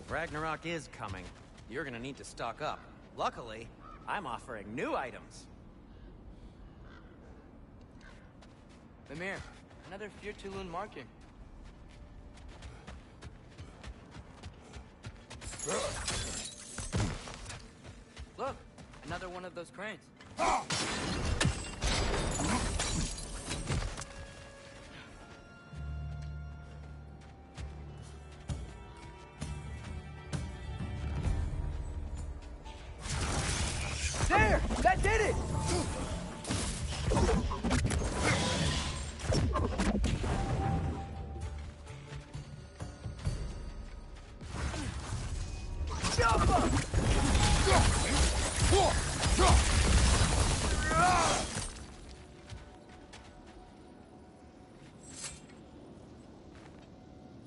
Ragnarok is coming. You're gonna need to stock up. Luckily, I'm offering new items. Mimir, another Fyrtulun marking. Look, another one of those cranes. There! That did it!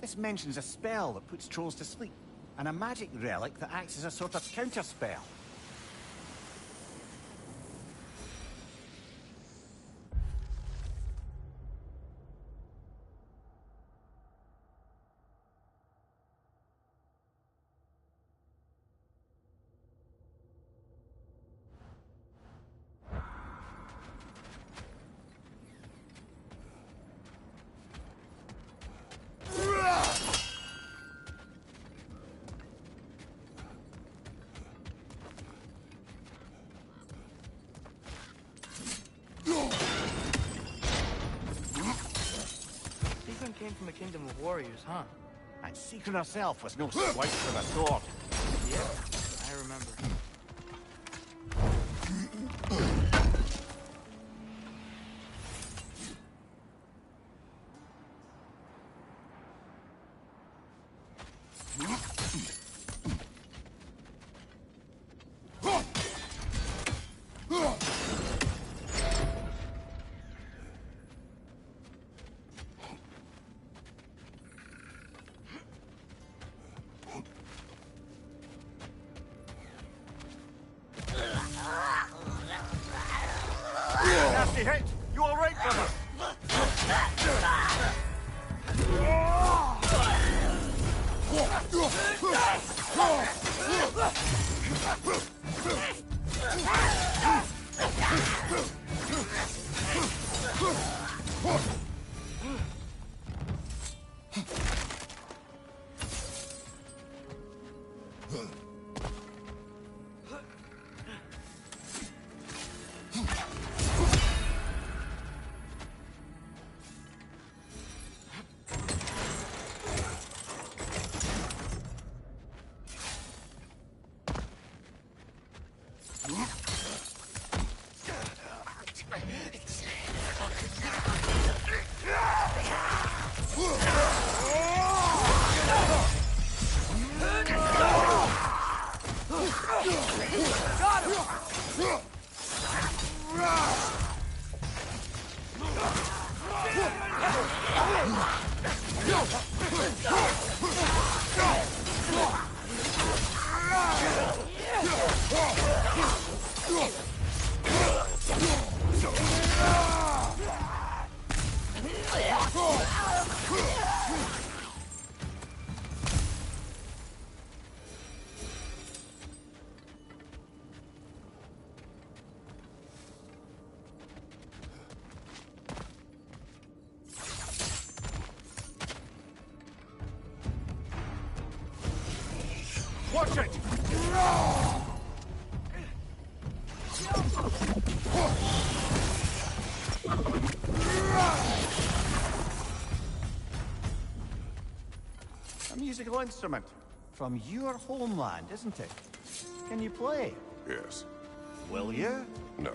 This mentions a spell that puts trolls to sleep, and a magic relic that acts as a sort of counterspell. Came from a kingdom of warriors, huh? And Secret herself was no swipe with a sword. Yeah, I remember. Nasty hit! You all right, brother? Watch it! A musical instrument from your homeland, isn't it? Can you play? Yes. Will you? No.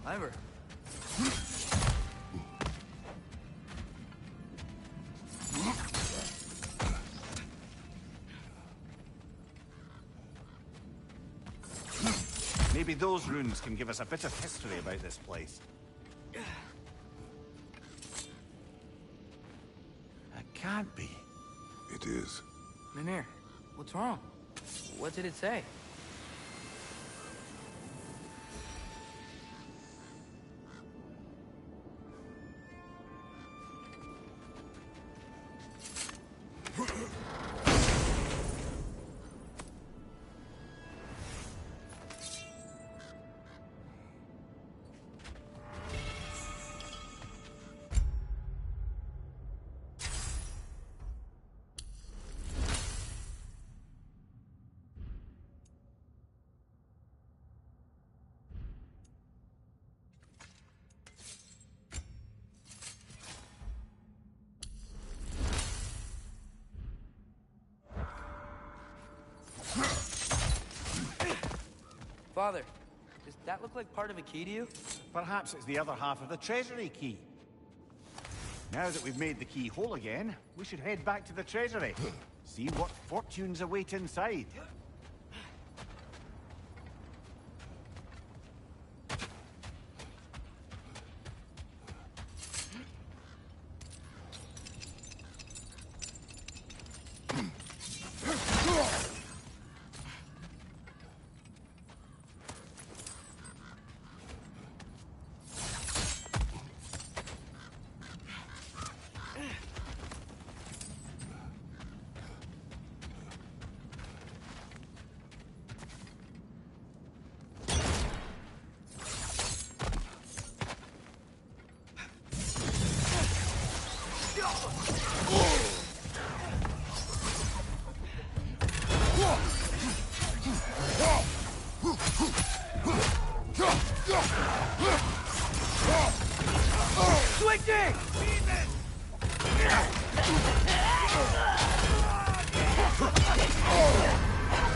Ivor. Maybe those runes can give us a bit of history about this place. It can't be. It is. Mimir, what's wrong? What did it say? Father, does that look like part of a key to you? Perhaps it's the other half of the treasury key. Now that we've made the key whole again, we should head back to the treasury. See what fortunes await inside. Switching!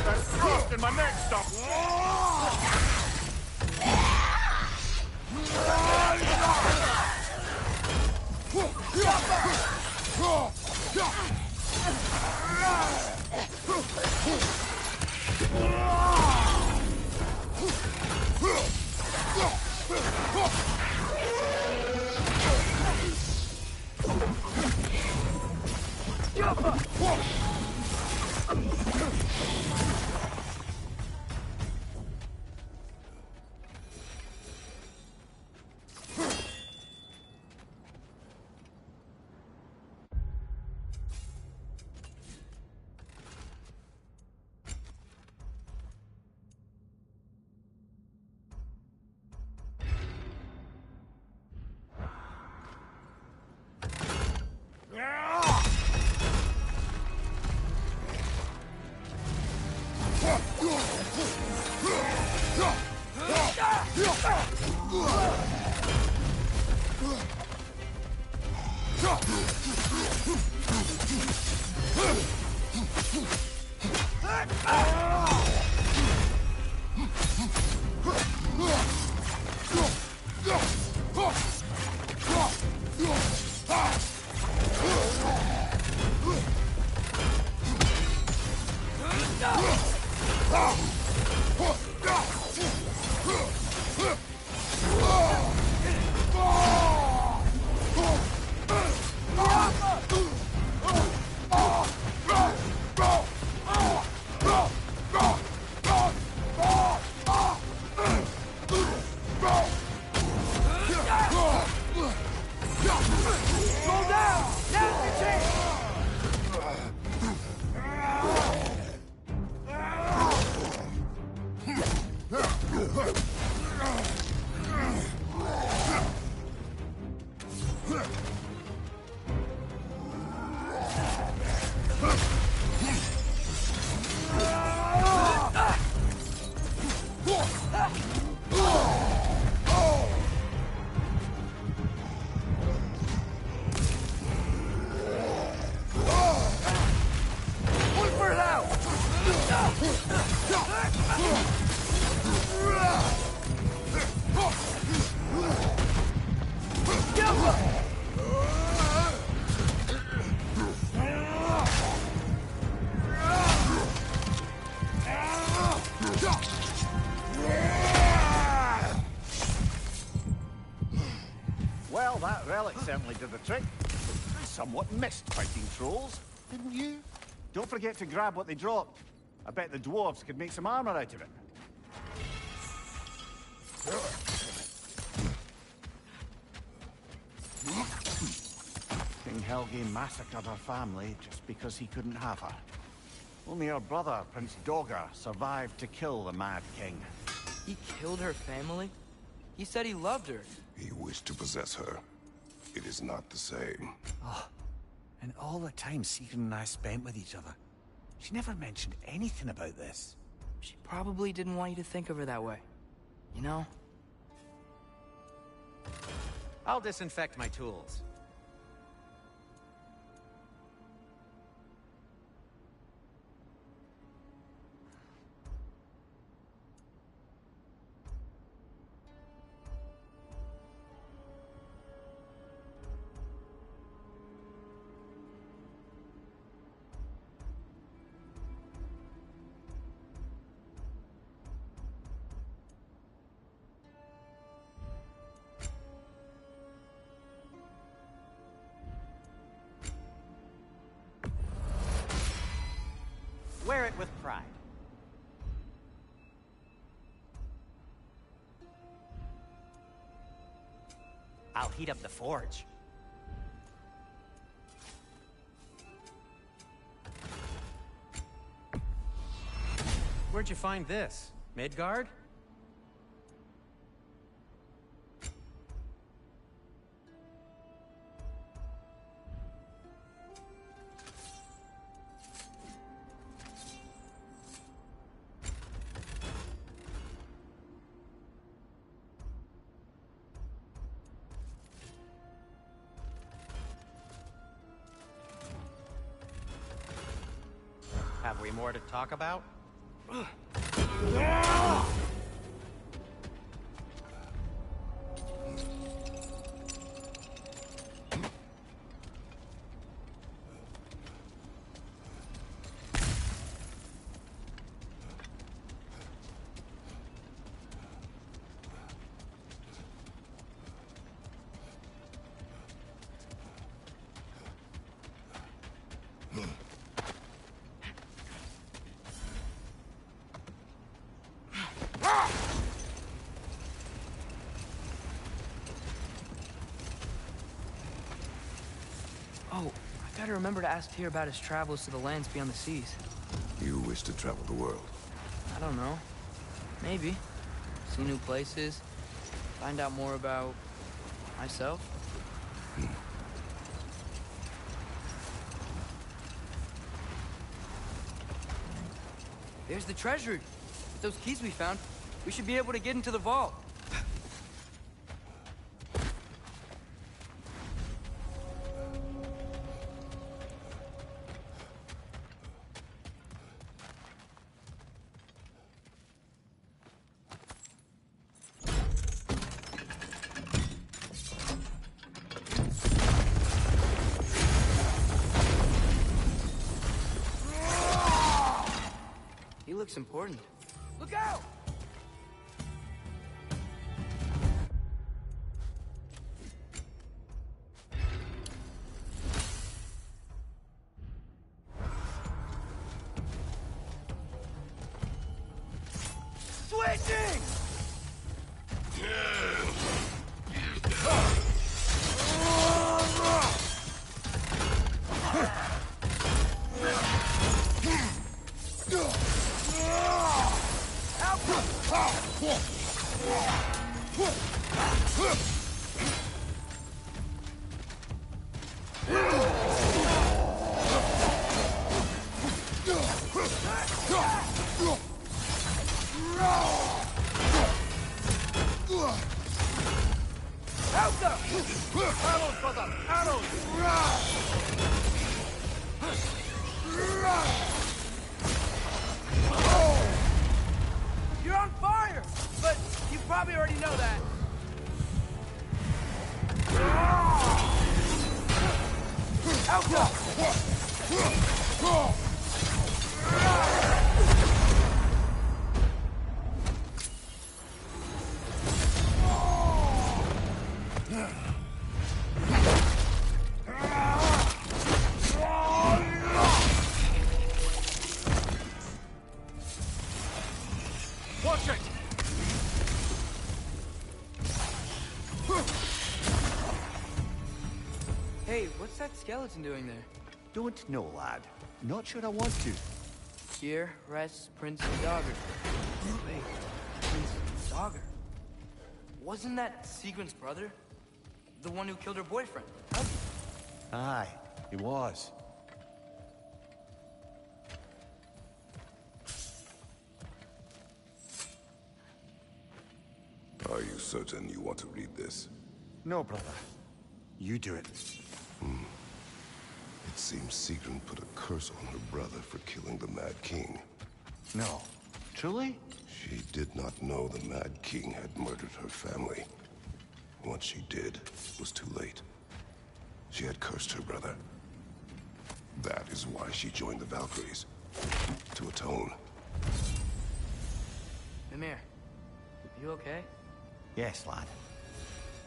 That's thrust in my neck stop. Well, that relic certainly did the trick. I somewhat missed fighting trolls, didn't you? Don't forget to grab what they dropped. I bet the dwarves could make some armor out of it. King Helge massacred her family just because he couldn't have her. Only her brother, Prince Dogger, survived to kill the Mad King. He killed her family? He said he loved her. He wished to possess her. It is not the same. Oh, and all the time Sigrun and I spent with each other. She never mentioned anything about this. She probably didn't want you to think of her that way. You know? I'll disinfect my tools. Wear it with pride. I'll heat up the forge. Where'd you find this? Midgard? Have we more to talk about? Oh, I gotta remember to ask Tyr about his travels to the lands beyond the seas. You wish to travel the world. I don't know. Maybe. See new places. Find out more about... myself. There's the treasury. With those keys we found, we should be able to get into the vault. He looks important. Look out! Switching! Arrows, brother! Arrows! Watch it! Hey, what's that skeleton doing there? Don't know, lad. Not sure I want to. Here rests Prince Dogger. Wait, Prince Dogger? Wasn't that Sigurd's brother? The one who killed her boyfriend, Helgi? Aye, he was. Are you certain you want to read this? No, brother. You do it. It seems Sigrun put a curse on her brother for killing the Mad King. No. Truly? She did not know the Mad King had murdered her family. Once she did, it was too late. She had cursed her brother. That is why she joined the Valkyries. To atone. Mimir, you okay? Yes, lad.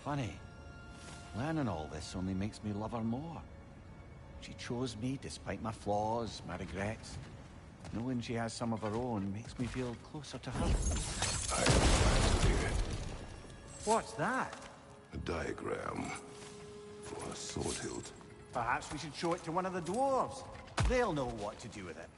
Funny. Learning all this only makes me love her more. She chose me despite my flaws, my regrets. Knowing she has some of her own makes me feel closer to her. I am glad to hear it. What's that? A diagram for a sword hilt. Perhaps we should show it to one of the dwarves. They'll know what to do with it.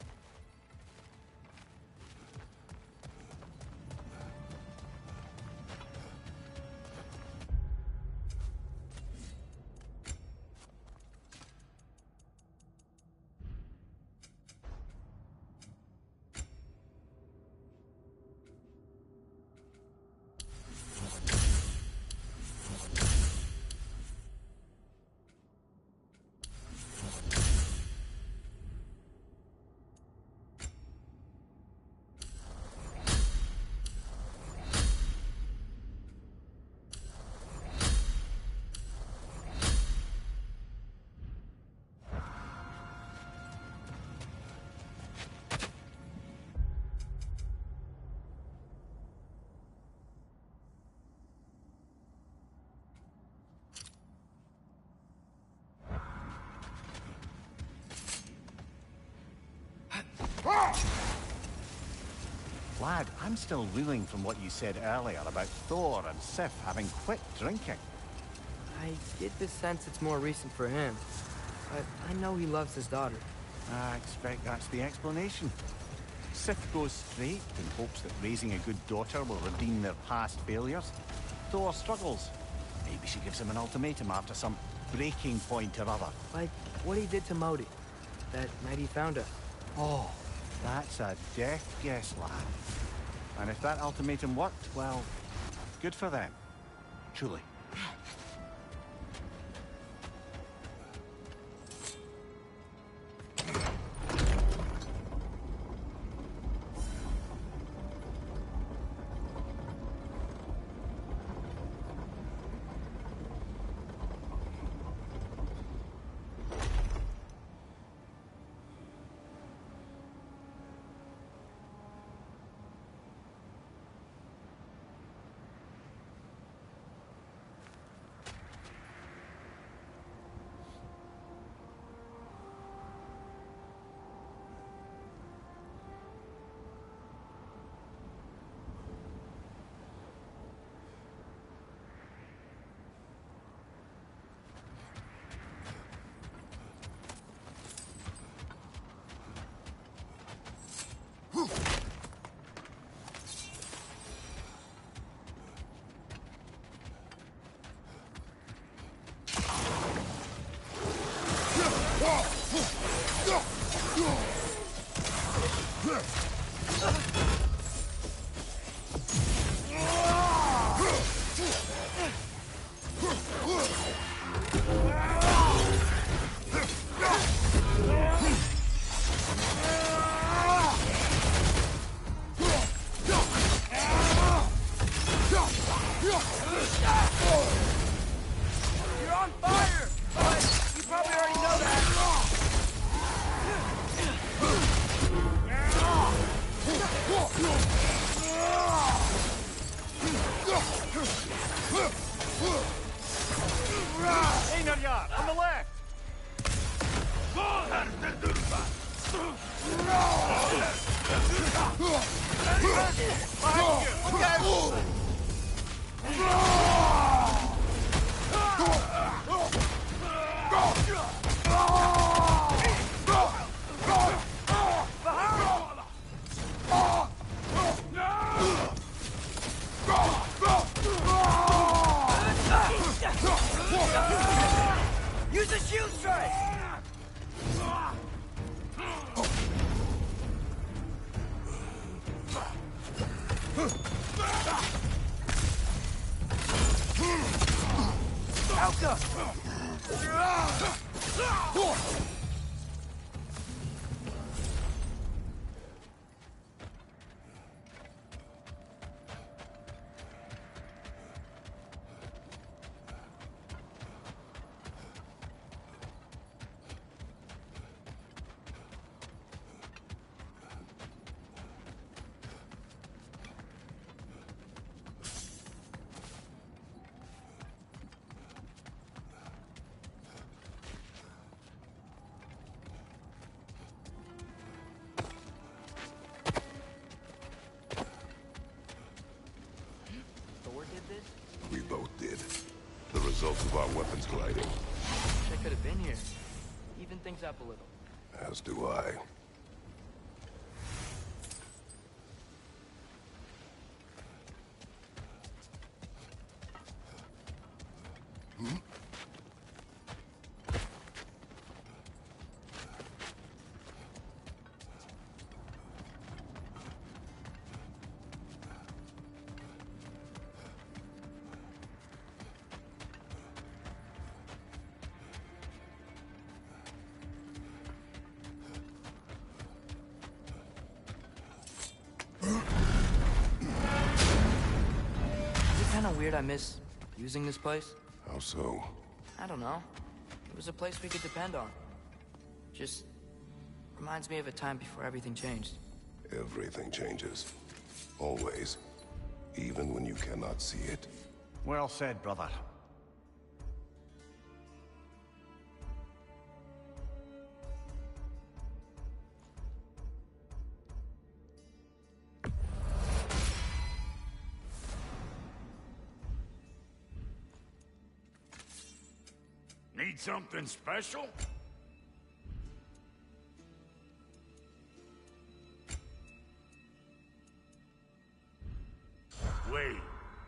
Lad, I'm still reeling from what you said earlier about Thor and Sif having quit drinking. I get the sense it's more recent for him. But I know he loves his daughter. I expect that's the explanation. Sif goes straight and hopes that raising a good daughter will redeem their past failures. Thor struggles. Maybe she gives him an ultimatum after some breaking point or other. Like what he did to Modi, that night he found us. Oh, that's a deft guess, lad. And if that ultimatum worked, well, good for them. Truly. You're on fire! But you probably already know that. Use a shield strike! Alka! We both did. The result of our weapons colliding. Wish I could have been here. Even things up a little. As do I. Kinda weird I miss using this place. How so? I don't know. It was a place we could depend on. Just reminds me of a time before everything changed. Everything changes. Always. Even when you cannot see it. Well said, brother. Need something special? Wait,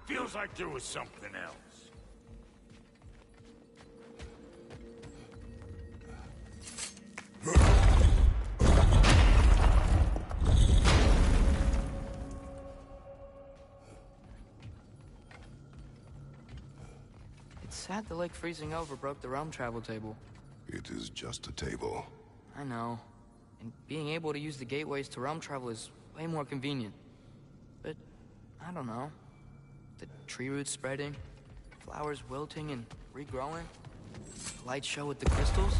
feels like there was something else. It's sad the lake freezing over broke the realm travel table. It is just a table. I know. And being able to use the gateways to realm travel is way more convenient. But, I don't know. The tree roots spreading, flowers wilting and regrowing, the light show with the crystals.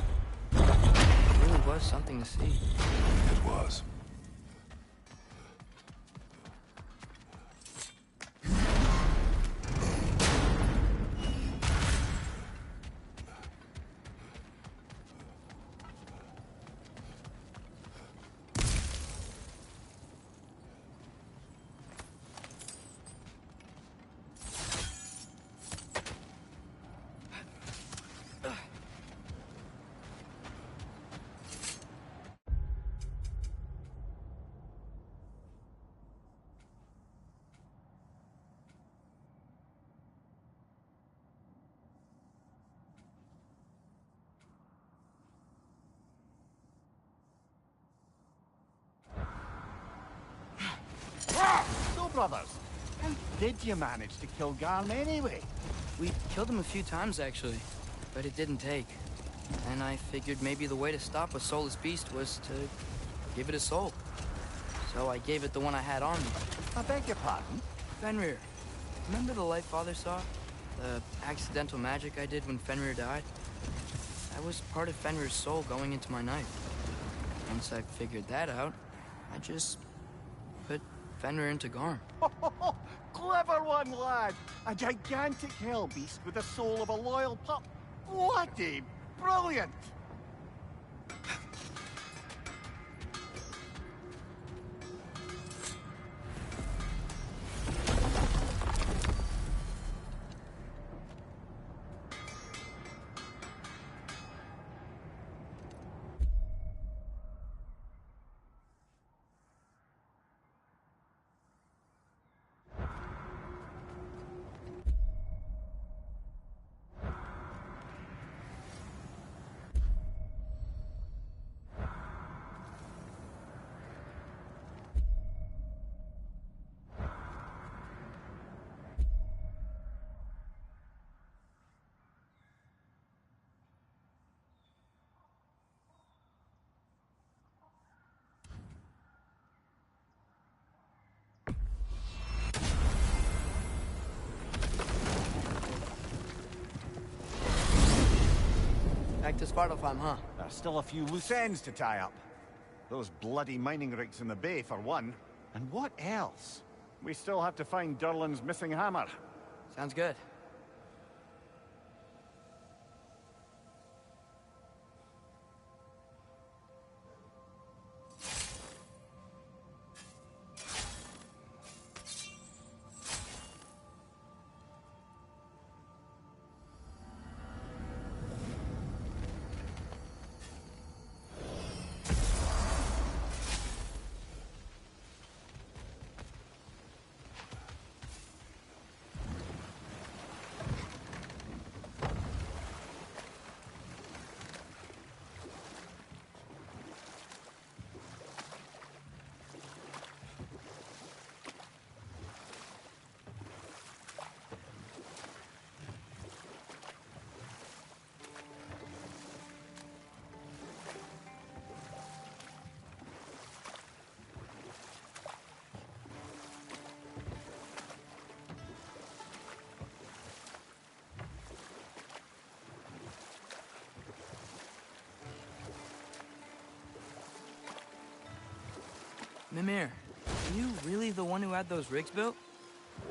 It really was something to see. It was. So, brothers, how did you manage to kill Garm anyway? We killed him a few times, actually, but it didn't take. And I figured maybe the way to stop a soulless beast was to give it a soul. So I gave it the one I had on me. I beg your pardon? Fenrir. Remember the light Father saw? The accidental magic I did when Fenrir died? That was part of Fenrir's soul going into my knife. Once I figured that out, I just put Fenrir into Garm. Clever one, lad! A gigantic hell beast with the soul of a loyal pup. What a brilliant! to Svartalfheim, huh? There's still a few loose ends to tie up. Those bloody mining rigs in the bay, for one. And what else? We still have to find Durlin's missing hammer. Sounds good. Mimir, are you really the one who had those rigs built?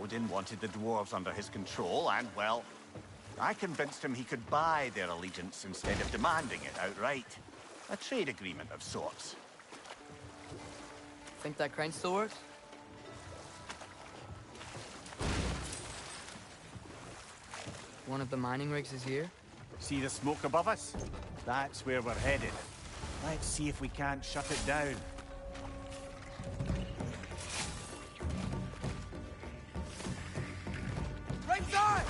Odin wanted the dwarves under his control, and, well, I convinced him he could buy their allegiance instead of demanding it outright. A trade agreement of sorts. Think that crane still works? One of the mining rigs is here? See the smoke above us? That's where we're headed. Let's see if we can't shut it down. Right side!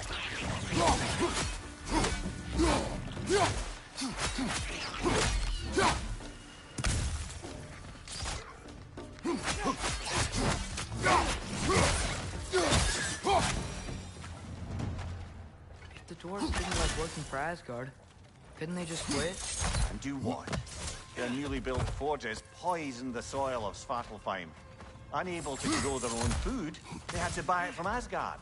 If the dwarves didn't like working for Asgard, couldn't they just quit? And do what? Their newly built forges poisoned the soil of Svartalfheim. Unable to grow their own food, they had to buy it from Asgard.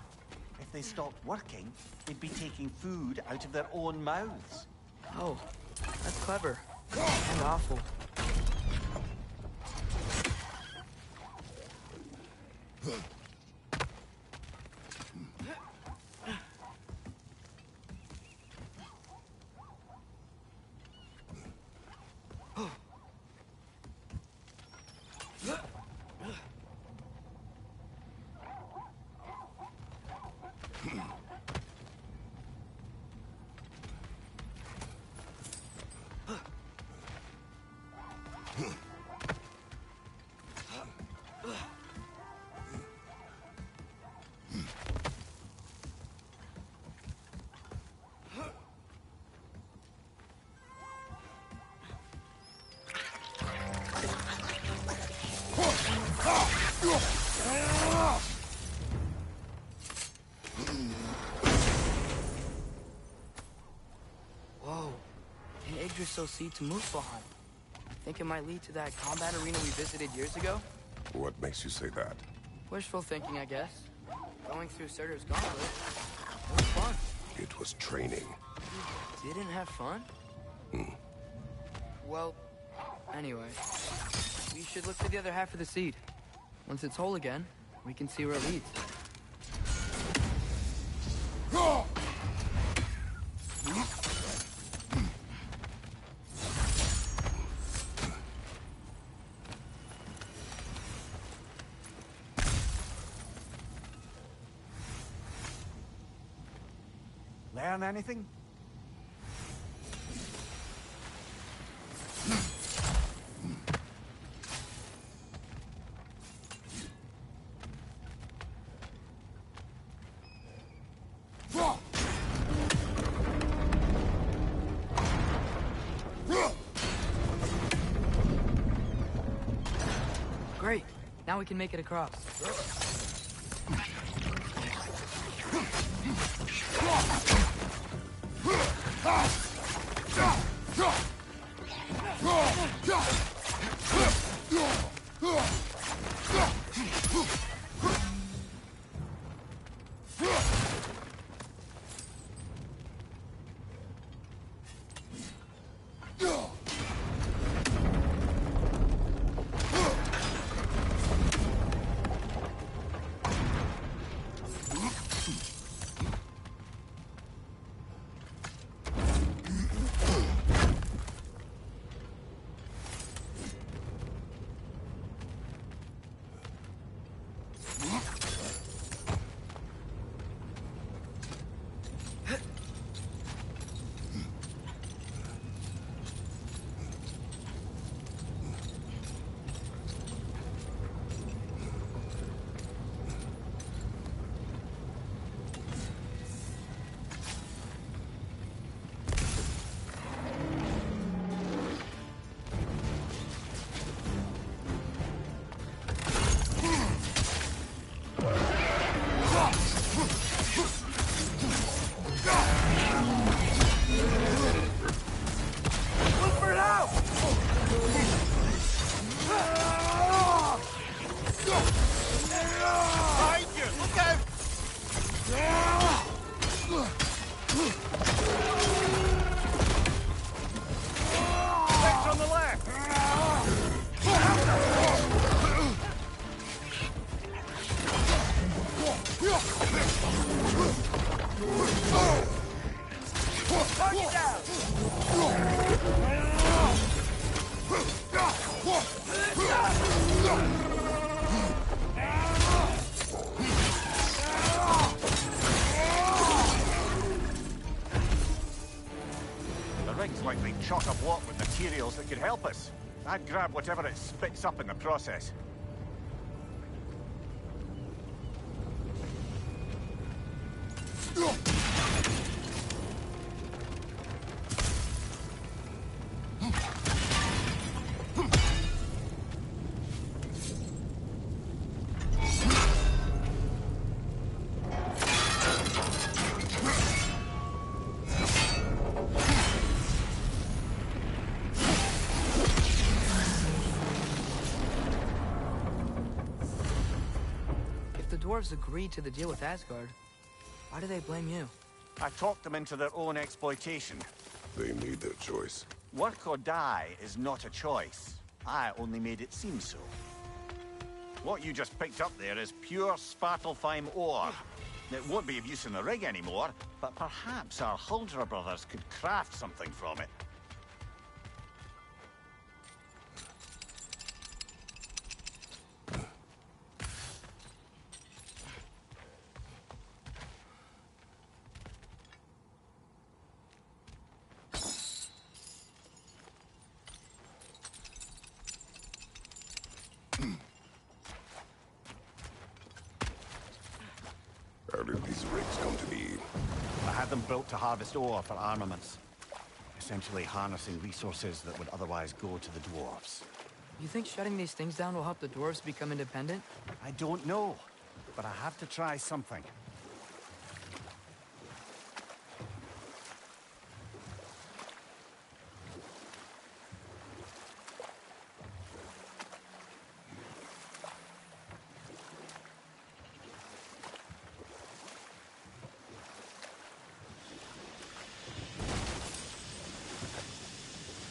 If they stopped working, they'd be taking food out of their own mouths. Oh, that's clever. And awful. Whoa, an Yggdrasil seed to Muspelheim. Think it might lead to that combat arena we visited years ago? What makes you say that? Wishful thinking, I guess. Going through Surtur's gauntlet. It was fun. It was training. You didn't have fun? Well, anyway. We should look for the other half of the seed. Once it's whole again, we can see where it leads. Learn anything? Great. Now we can make it across. Likely chock-a-block with materials that could help us. I'd grab whatever it spits up in the process. The dwarves agreed to the deal with Asgard. Why do they blame you? I talked them into their own exploitation. They made their choice. Work or die is not a choice. I only made it seem so. What you just picked up there is pure Svartalfheim ore. It won't be of use in the rig anymore, but perhaps our Huldra brothers could craft something from it. How did these rigs come to be? I had them built to harvest ore for armaments. Essentially harnessing resources that would otherwise go to the dwarves. You think shutting these things down will help the dwarves become independent? I don't know, but I have to try something.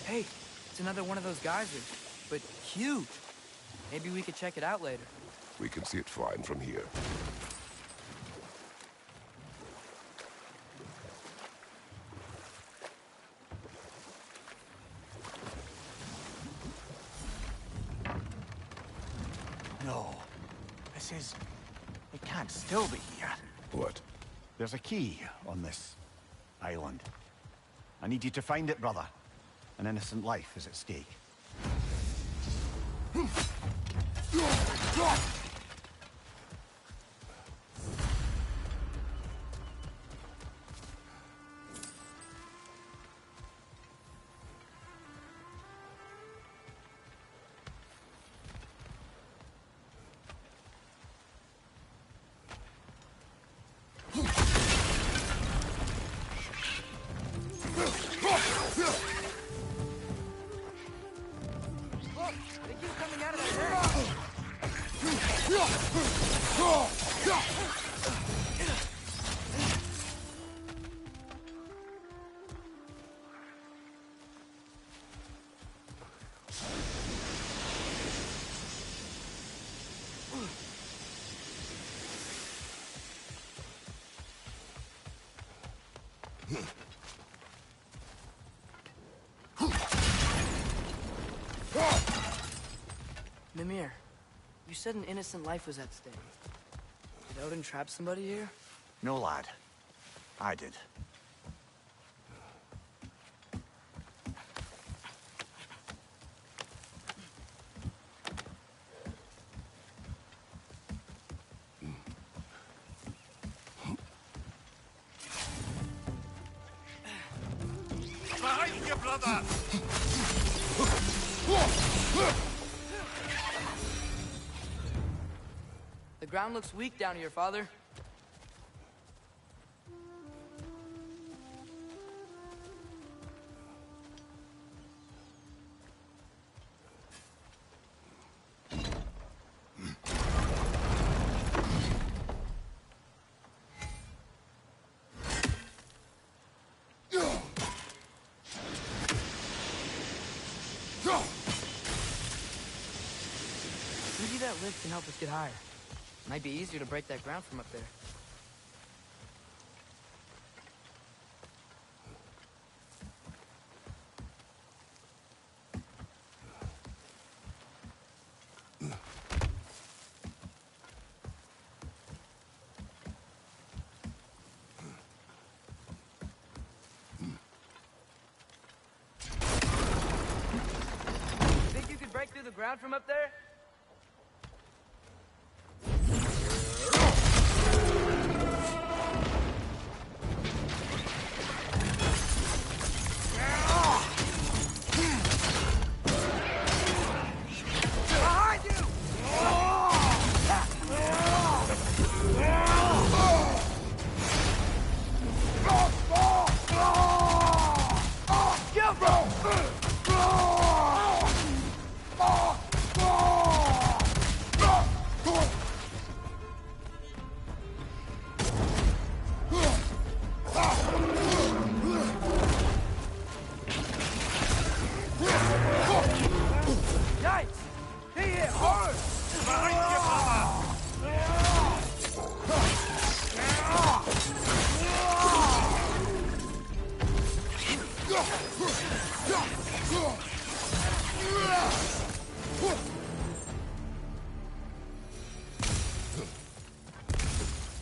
Hey, it's another one of those geysers, but huge. Maybe we could check it out later. We can see it fine from here. No. This is... It can't still be here. What? There's a key on this island. I need you to find it, brother. An innocent life is at stake. Mimir, you said an innocent life was at stake. Did Odin trap somebody here? No, lad. I did. Behind you, brother! The ground looks weak down here, Father. Maybe that lift can help us get higher. Might be easier to break that ground from up there. Think you could break through the ground from up there?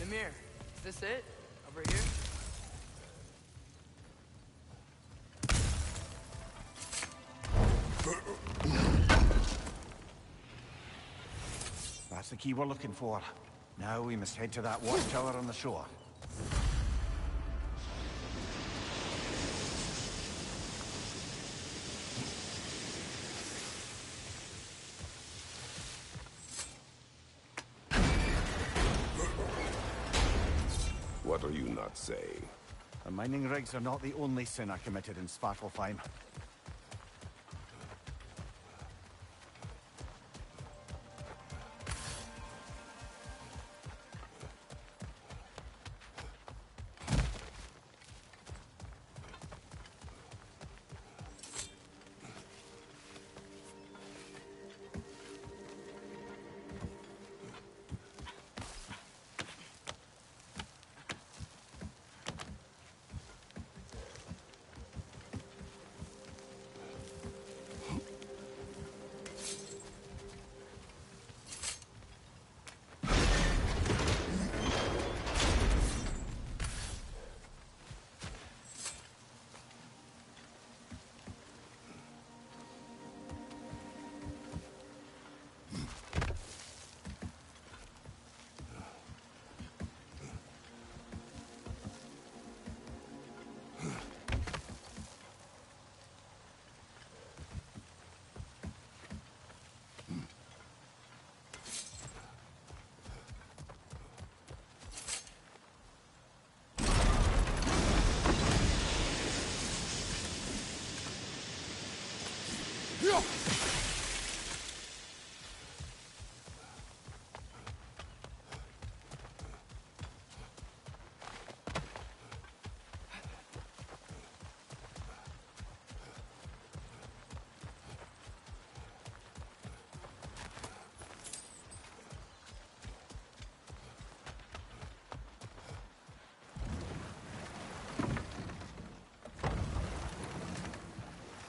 Mimir, is this it? Over here? That's the key we're looking for. Now we must head to that watchtower on the shore. What are you not saying? The mining rigs are not the only sin I committed in Svartalfheim.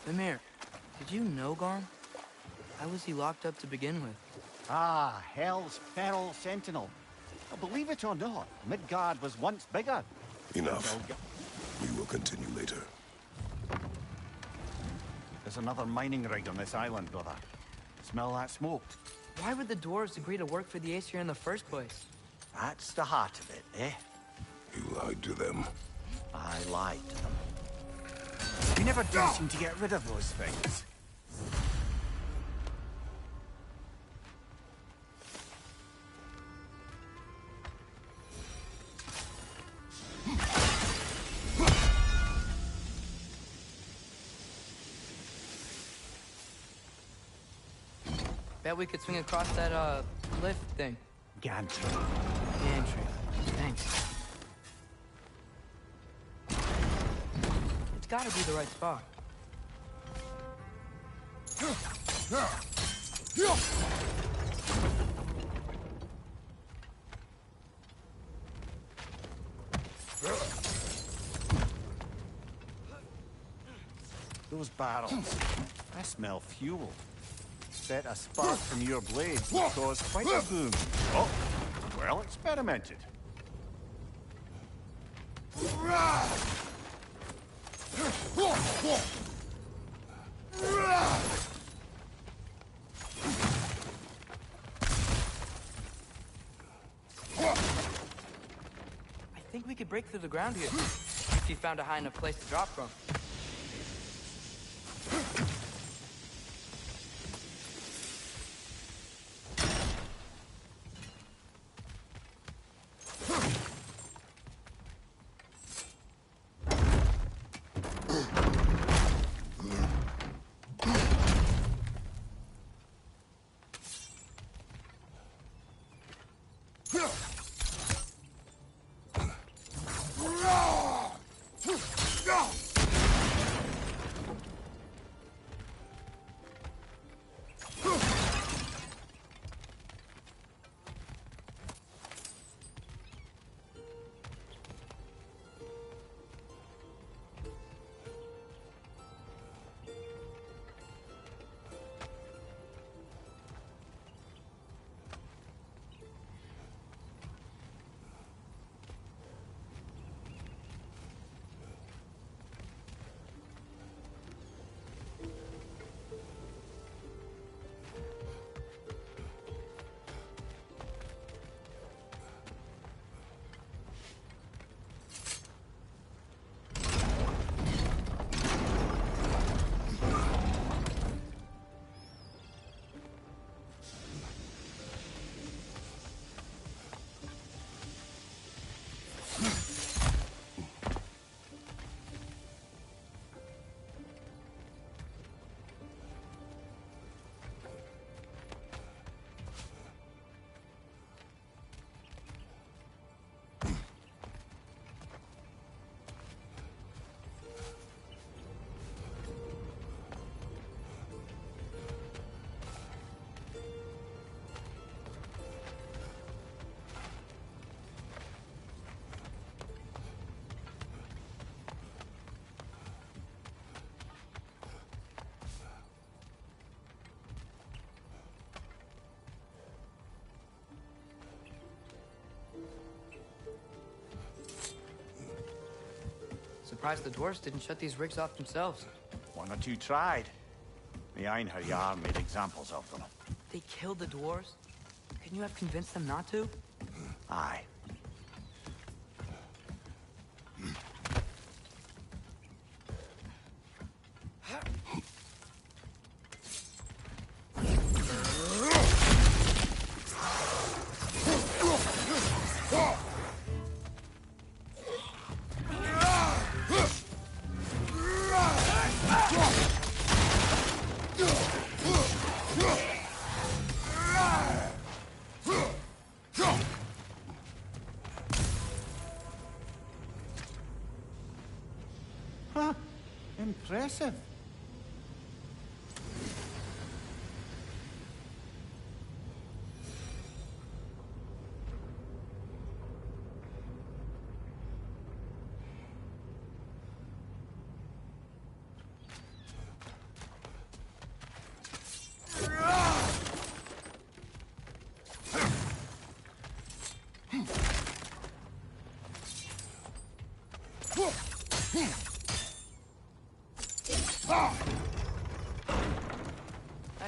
Mimir, did you know Garm? How was he locked up to begin with? Ah, Hell's Feral Sentinel. Believe it or not, Midgard was once bigger. Enough. We will continue later. There's another mining rig on this island, brother. Smell that smoke? Why would the dwarves agree to work for the Aesir in the first place? That's the heart of it, eh? You lied to them. I lied to them. You never do seem to get rid of those things. Bet we could swing across that, lift thing. Gantry. Gantry. Thanks. It's gotta be the right spot. Those barrels. I smell fuel. Bet a spark from your blades would cause quite a boom. Oh, well experimented. I think we could break through the ground here. If you found a high enough place to drop from. Surprised the dwarves didn't shut these rigs off themselves. One or two tried. The Einherjar made examples of them. They killed the dwarves? Couldn't you have convinced them not to? Aye. Huh. Impressive. That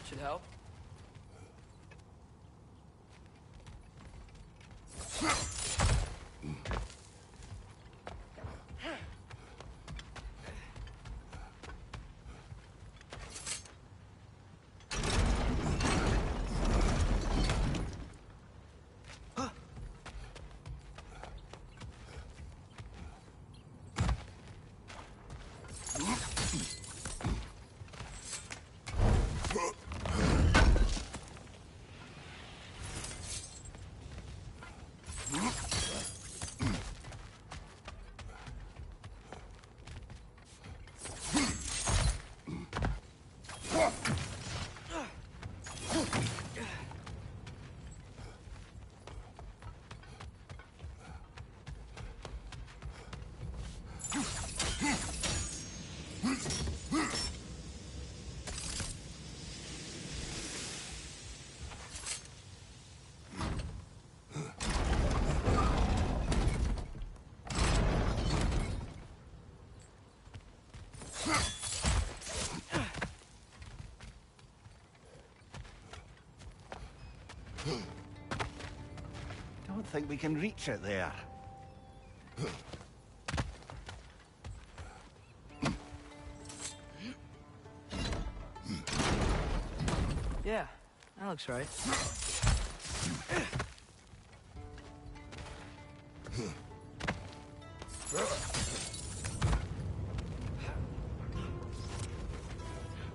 should help. Don't think we can reach it there. Yeah, that looks right.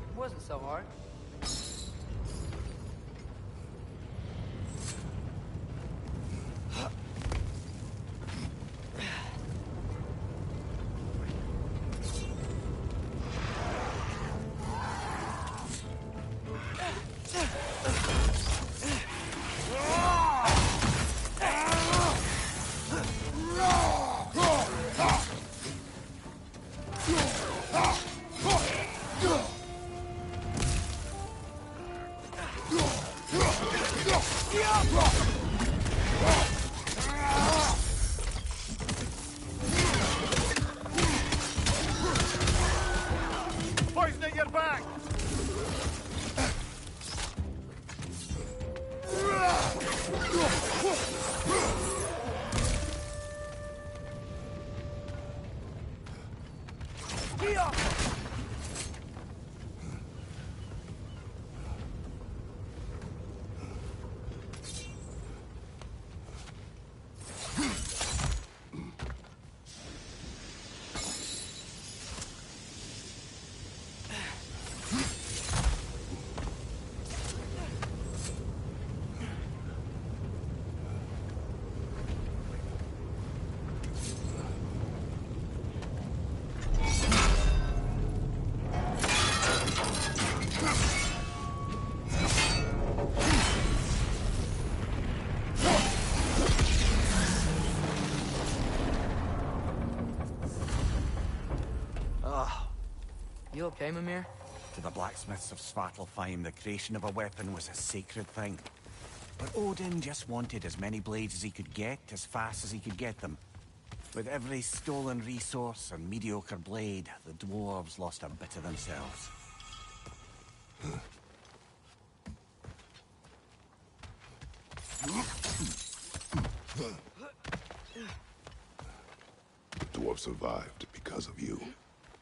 It wasn't so hard. Poison at your back! You okay, Mimir? To the blacksmiths of Svartalfheim, the creation of a weapon was a sacred thing. But Odin just wanted as many blades as he could get, as fast as he could get them. With every stolen resource and mediocre blade, the dwarves lost a bit of themselves. The dwarf survived because of you.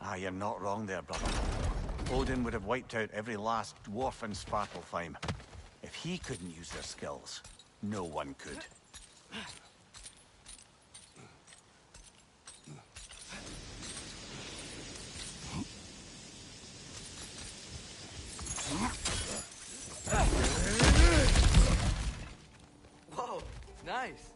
Ah, you're not wrong there, brother. Odin would have wiped out every last dwarf in Svartalfheim. If he couldn't use their skills, no one could. Whoa, nice.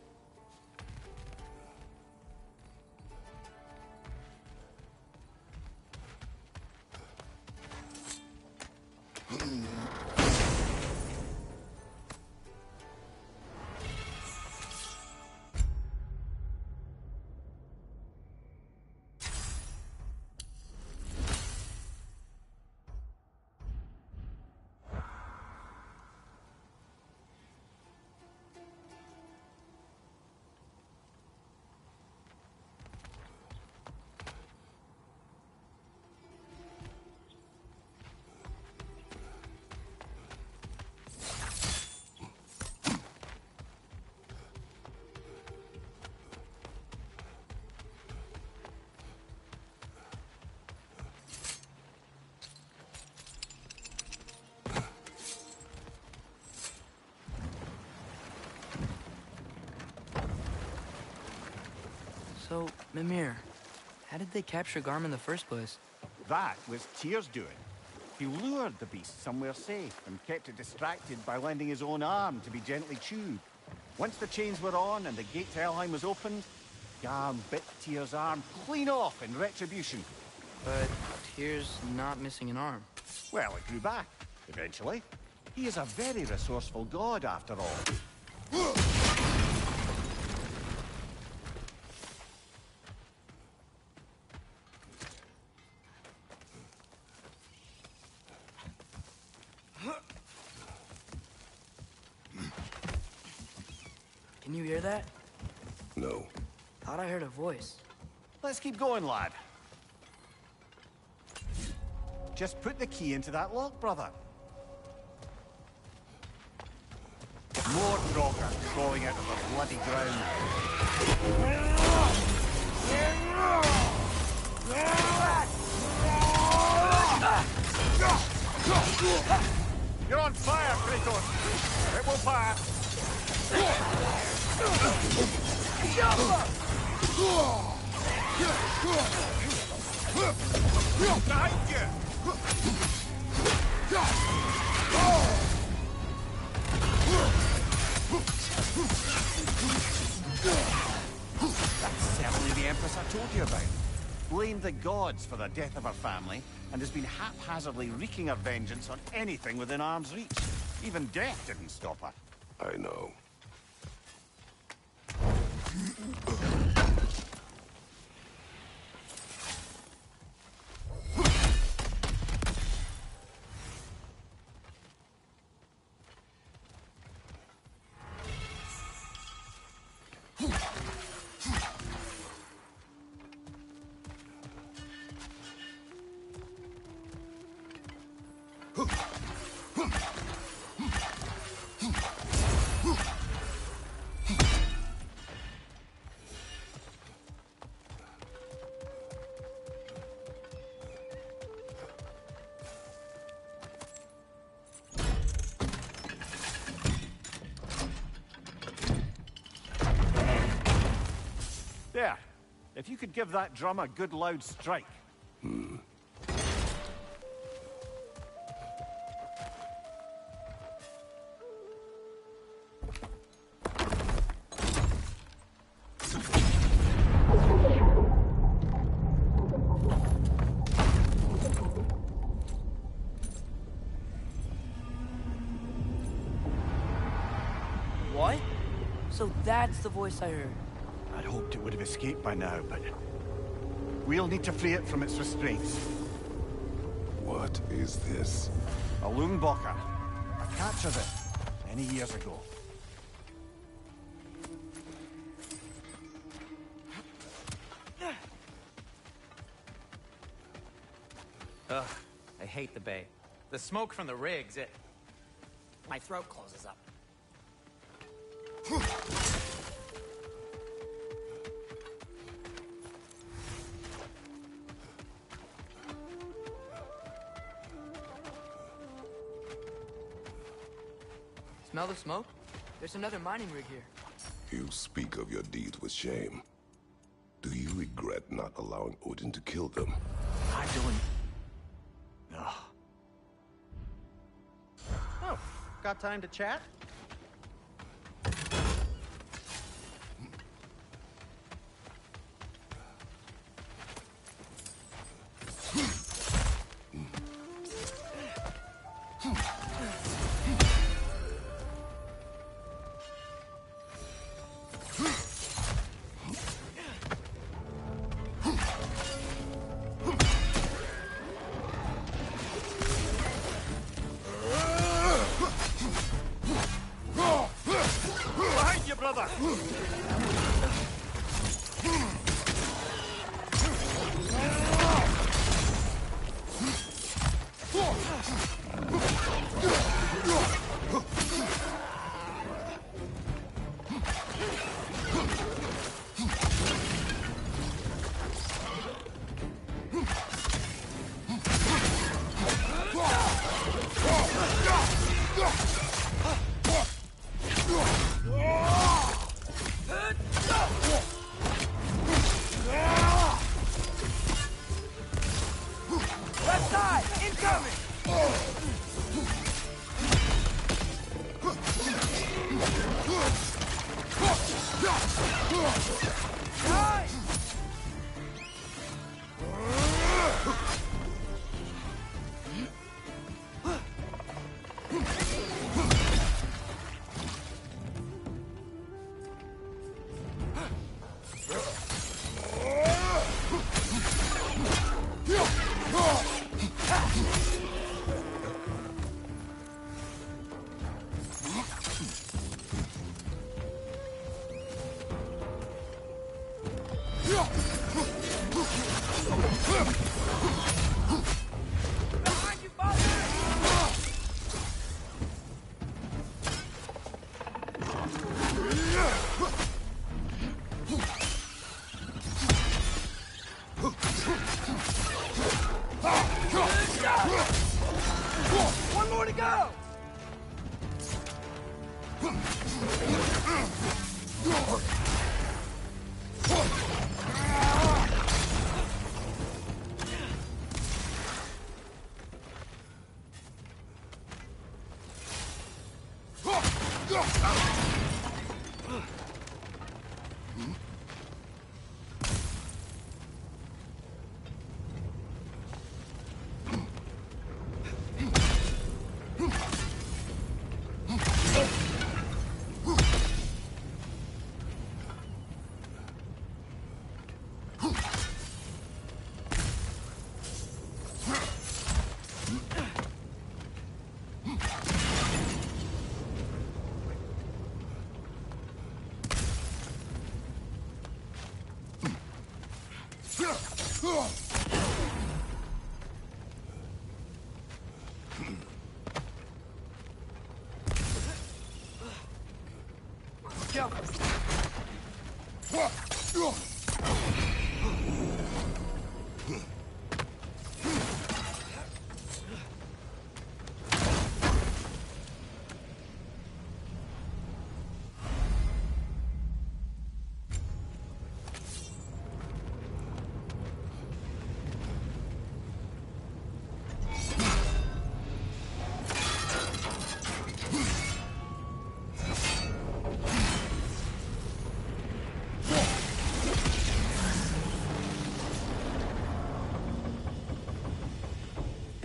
So, Mimir, how did they capture Garm in the first place? That was Tyr's doing. He lured the beast somewhere safe and kept it distracted by lending his own arm to be gently chewed. Once the chains were on and the gate to Helheim was opened, Garm bit Tyr's arm clean off in retribution. But Tyr's not missing an arm. Well, it grew back, eventually. He is a very resourceful god, after all. Can you hear that? No. Thought I heard a voice. Let's keep going, lad. Just put the key into that lock, brother. More Draugr crawling out of the bloody ground. You're on fire, Kratos! It will pass! Behind you! That's certainly the Empress I told you about. Blamed the gods for the death of her family, and has been haphazardly wreaking her vengeance on anything within arm's reach. Even death didn't stop her. I know. There. If you could give that drum a good loud strike. What? So that's the voice I heard. I'd hoped it would have escaped by now, but we'll need to free it from its restraints. What is this? A Lungbocker. I captured it many years ago. Ugh, I hate the bay. The smoke from the rigs, my throat closes up. Smell the smoke? There's another mining rig here. You speak of your deeds with shame. Do you regret not allowing Odin to kill them? I don't... Ugh. Oh, got time to chat? Behind you, brother! One more to go!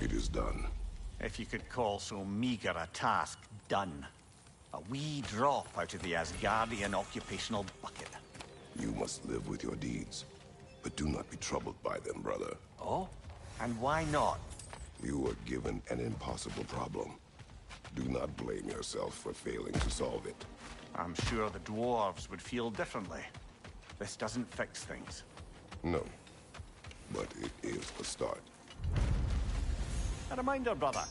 It is done. If you could call so meager a task done. A wee drop out of the Asgardian occupational bucket. You must live with your deeds, but do not be troubled by them, brother. Oh? And why not? You were given an impossible problem. Do not blame yourself for failing to solve it. I'm sure the dwarves would feel differently. This doesn't fix things. No, but it is a start. A reminder, brother.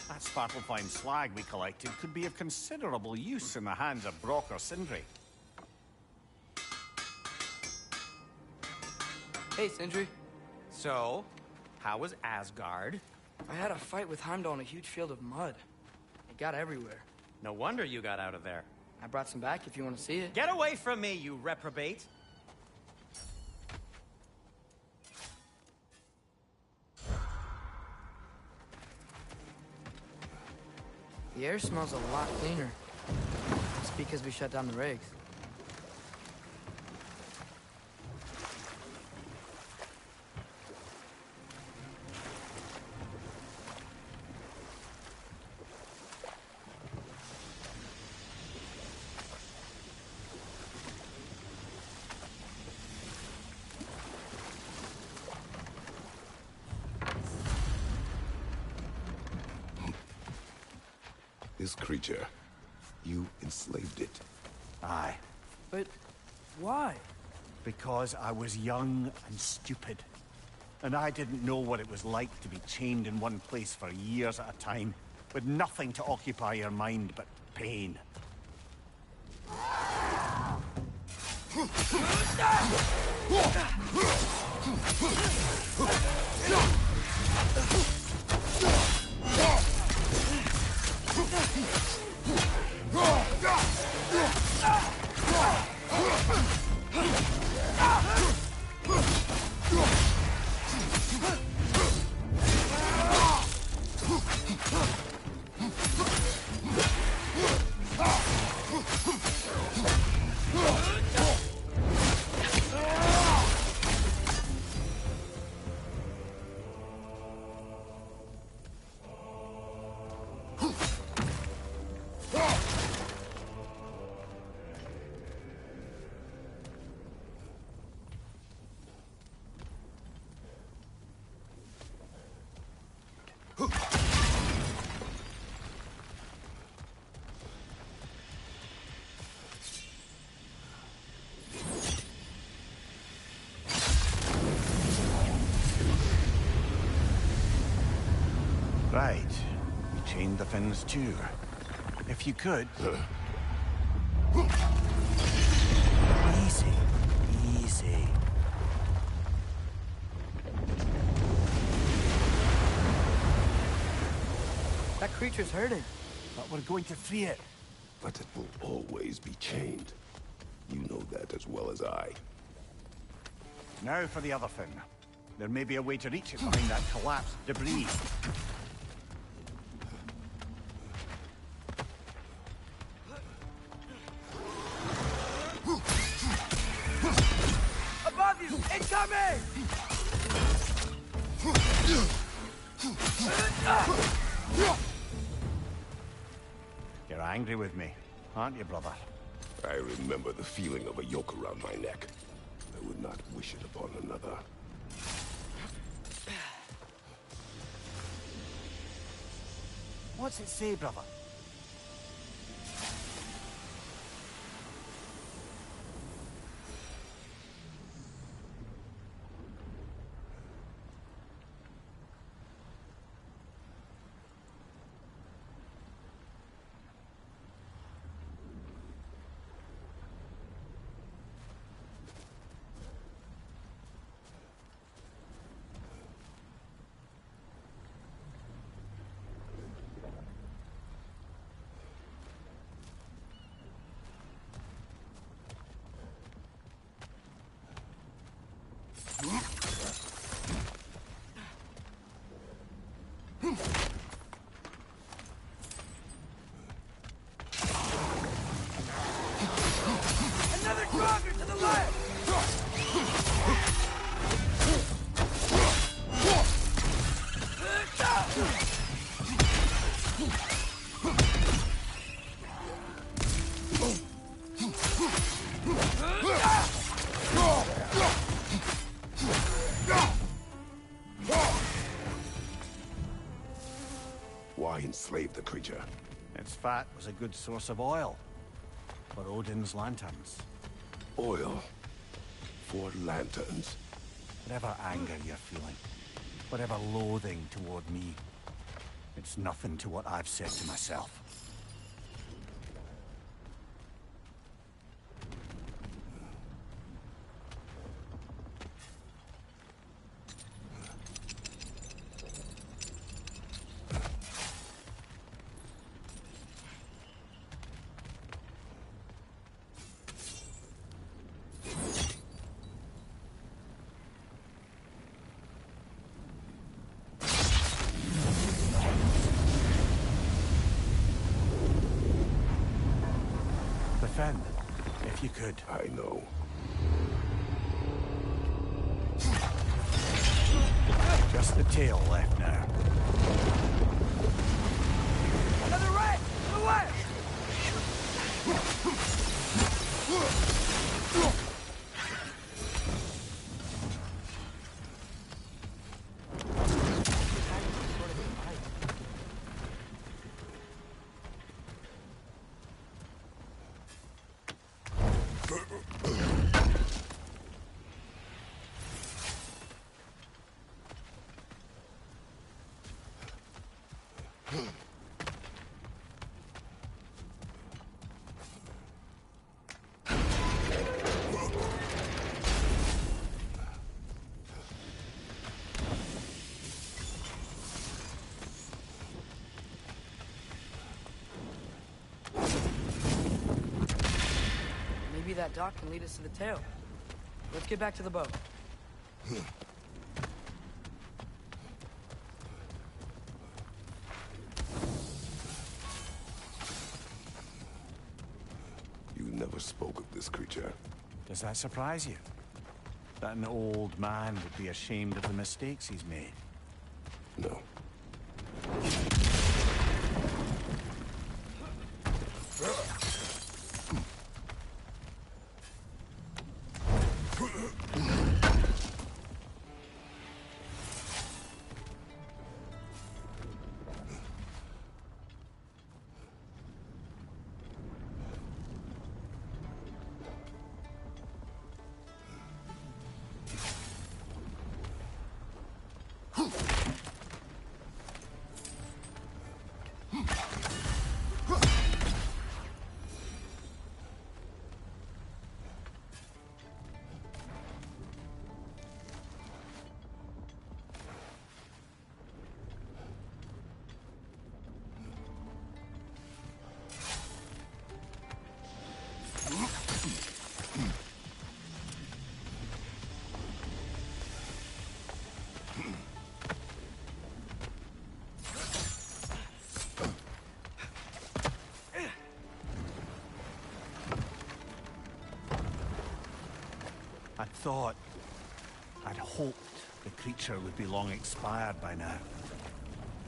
That Svartalfheim slag we collected could be of considerable use in the hands of Brock or Sindri. Hey, Sindri. So, how was Asgard? I had a fight with Heimdall in a huge field of mud. It got everywhere. No wonder you got out of there. I brought some back if you want to see it. Get away from me, you reprobate! The air smells a lot cleaner. It's because we shut down the rigs. This creature, you enslaved it. Aye. But why? Because I was young and stupid. And I didn't know what it was like to be chained in one place for years at a time, with nothing to occupy your mind but pain. chained the fins too. If you could... Easy. Easy. That creature's hurting. But we're going to free it. But it will always be chained. You know that as well as I. Now for the other fin. There may be a way to reach it behind that collapsed debris. Above you! Incoming! You're angry with me, aren't you, brother? I remember the feeling of a yoke around my neck. I would not wish it upon another. What's it say, brother? Another Draugr to the left! Why enslave the creature? Its fat was a good source of oil for Odin's lanterns. Oil for lanterns. Whatever anger you're feeling, whatever loathing toward me, it's nothing to what I've said to myself. Defend, if you could. I know. Just the tail left now. Another rat! To the left! Maybe that dock can lead us to the tail. Let's get back to the boat. You never spoke of this creature. Does that surprise you? That an old man would be ashamed of the mistakes he's made? No. I'd hoped the creature would be long expired by now.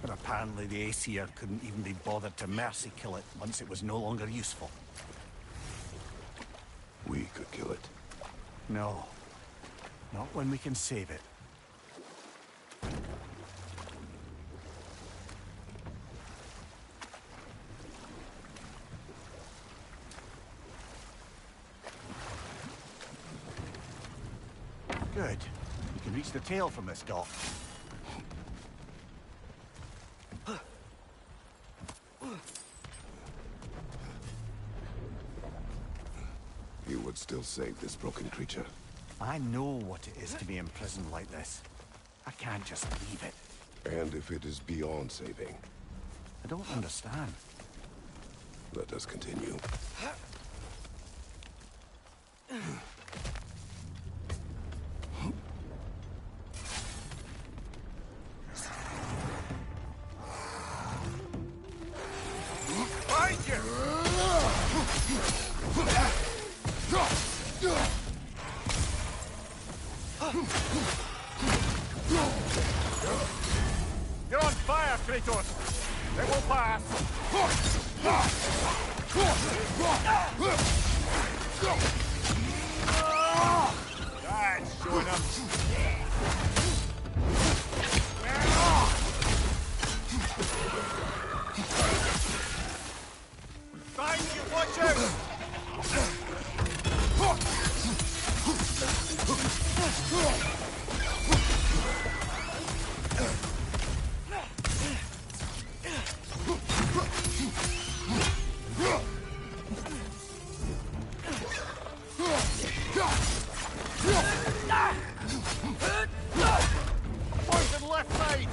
But apparently the Aesir couldn't even be bothered to mercy kill it once it was no longer useful. We could kill it. No. Not when we can save it. Good. You can reach the tail from this dock. You would still save this broken creature. I know what it is to be imprisoned like this. I can't just leave it. And if it is beyond saving, I don't understand. let us continue. You're on fire, Kratos! It will pass! That's showing up. Behind you, watch out! Poison left side!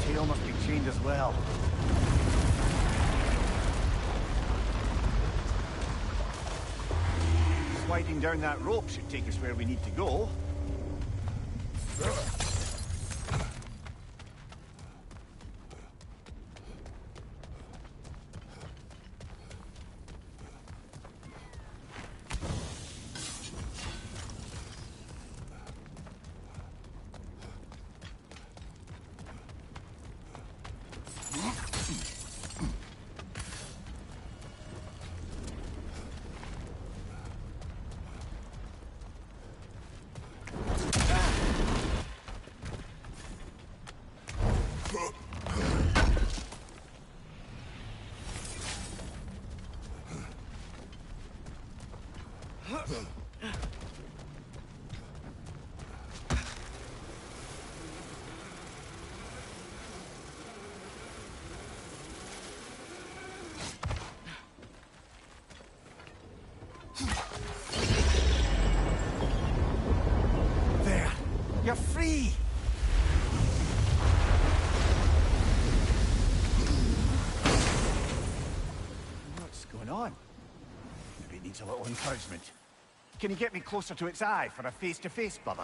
Tail must be chained as well. Sliding down that rope should take us where we need to go. There! You're free! What's going on? Maybe it needs a little encouragement. Can you get me closer to its eye for a face-to-face, brother?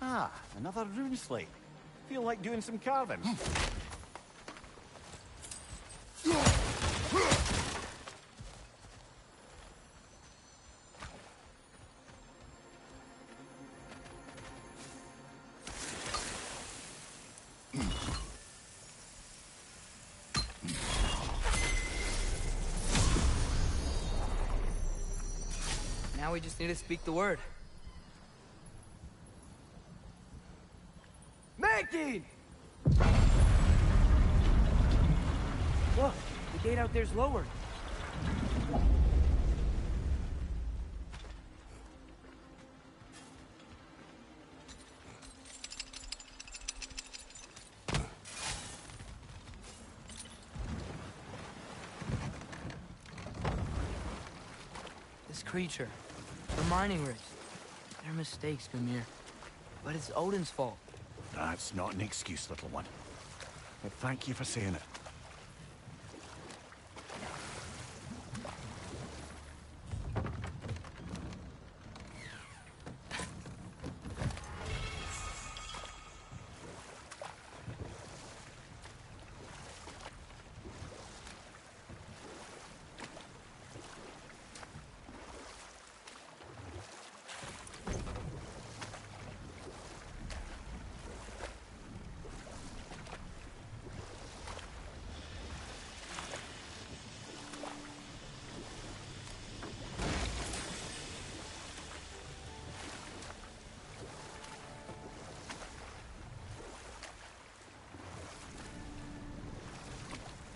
Ah, another rune slate. Feel like doing some carving. Now we just need to speak the word. Maggie! Look, the gate out there's lowered. This creature, the mining rigs, they're mistakes, Mimir. But it's Odin's fault. That's not an excuse, little one. But thank you for saying it.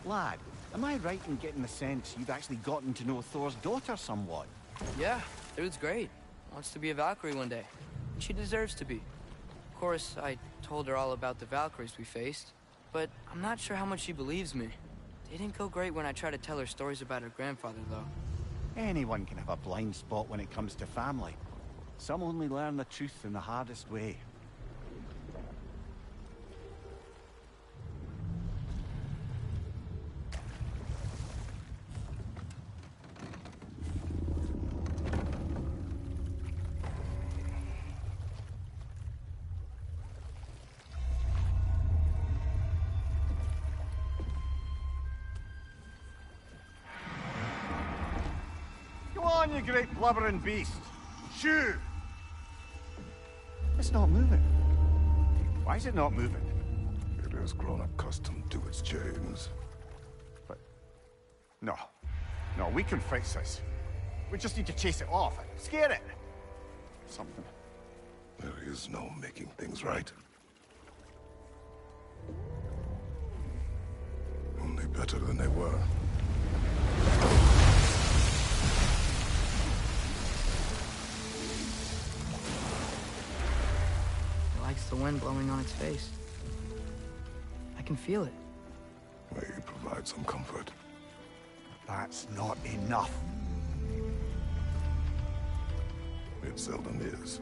Lad, am I right in getting the sense you've actually gotten to know Thor's daughter somewhat? Yeah, dude's great. Wants to be a Valkyrie one day. And she deserves to be. Of course, I told her all about the Valkyries we faced, but I'm not sure how much she believes me. They didn't go great when I tried to tell her stories about her grandfather, though. Anyone can have a blind spot when it comes to family. Some only learn the truth in the hardest way. Go on, you great blubbering beast! Shoo! It's not moving. Why is it not moving? It has grown accustomed to its chains. But... No. No, we can fix this. We just need to chase it off and scare it. Something. There is no making things right. Only better than they were. It likes the wind blowing on its face. I can feel it. May you provide some comfort. That's not enough. It seldom is.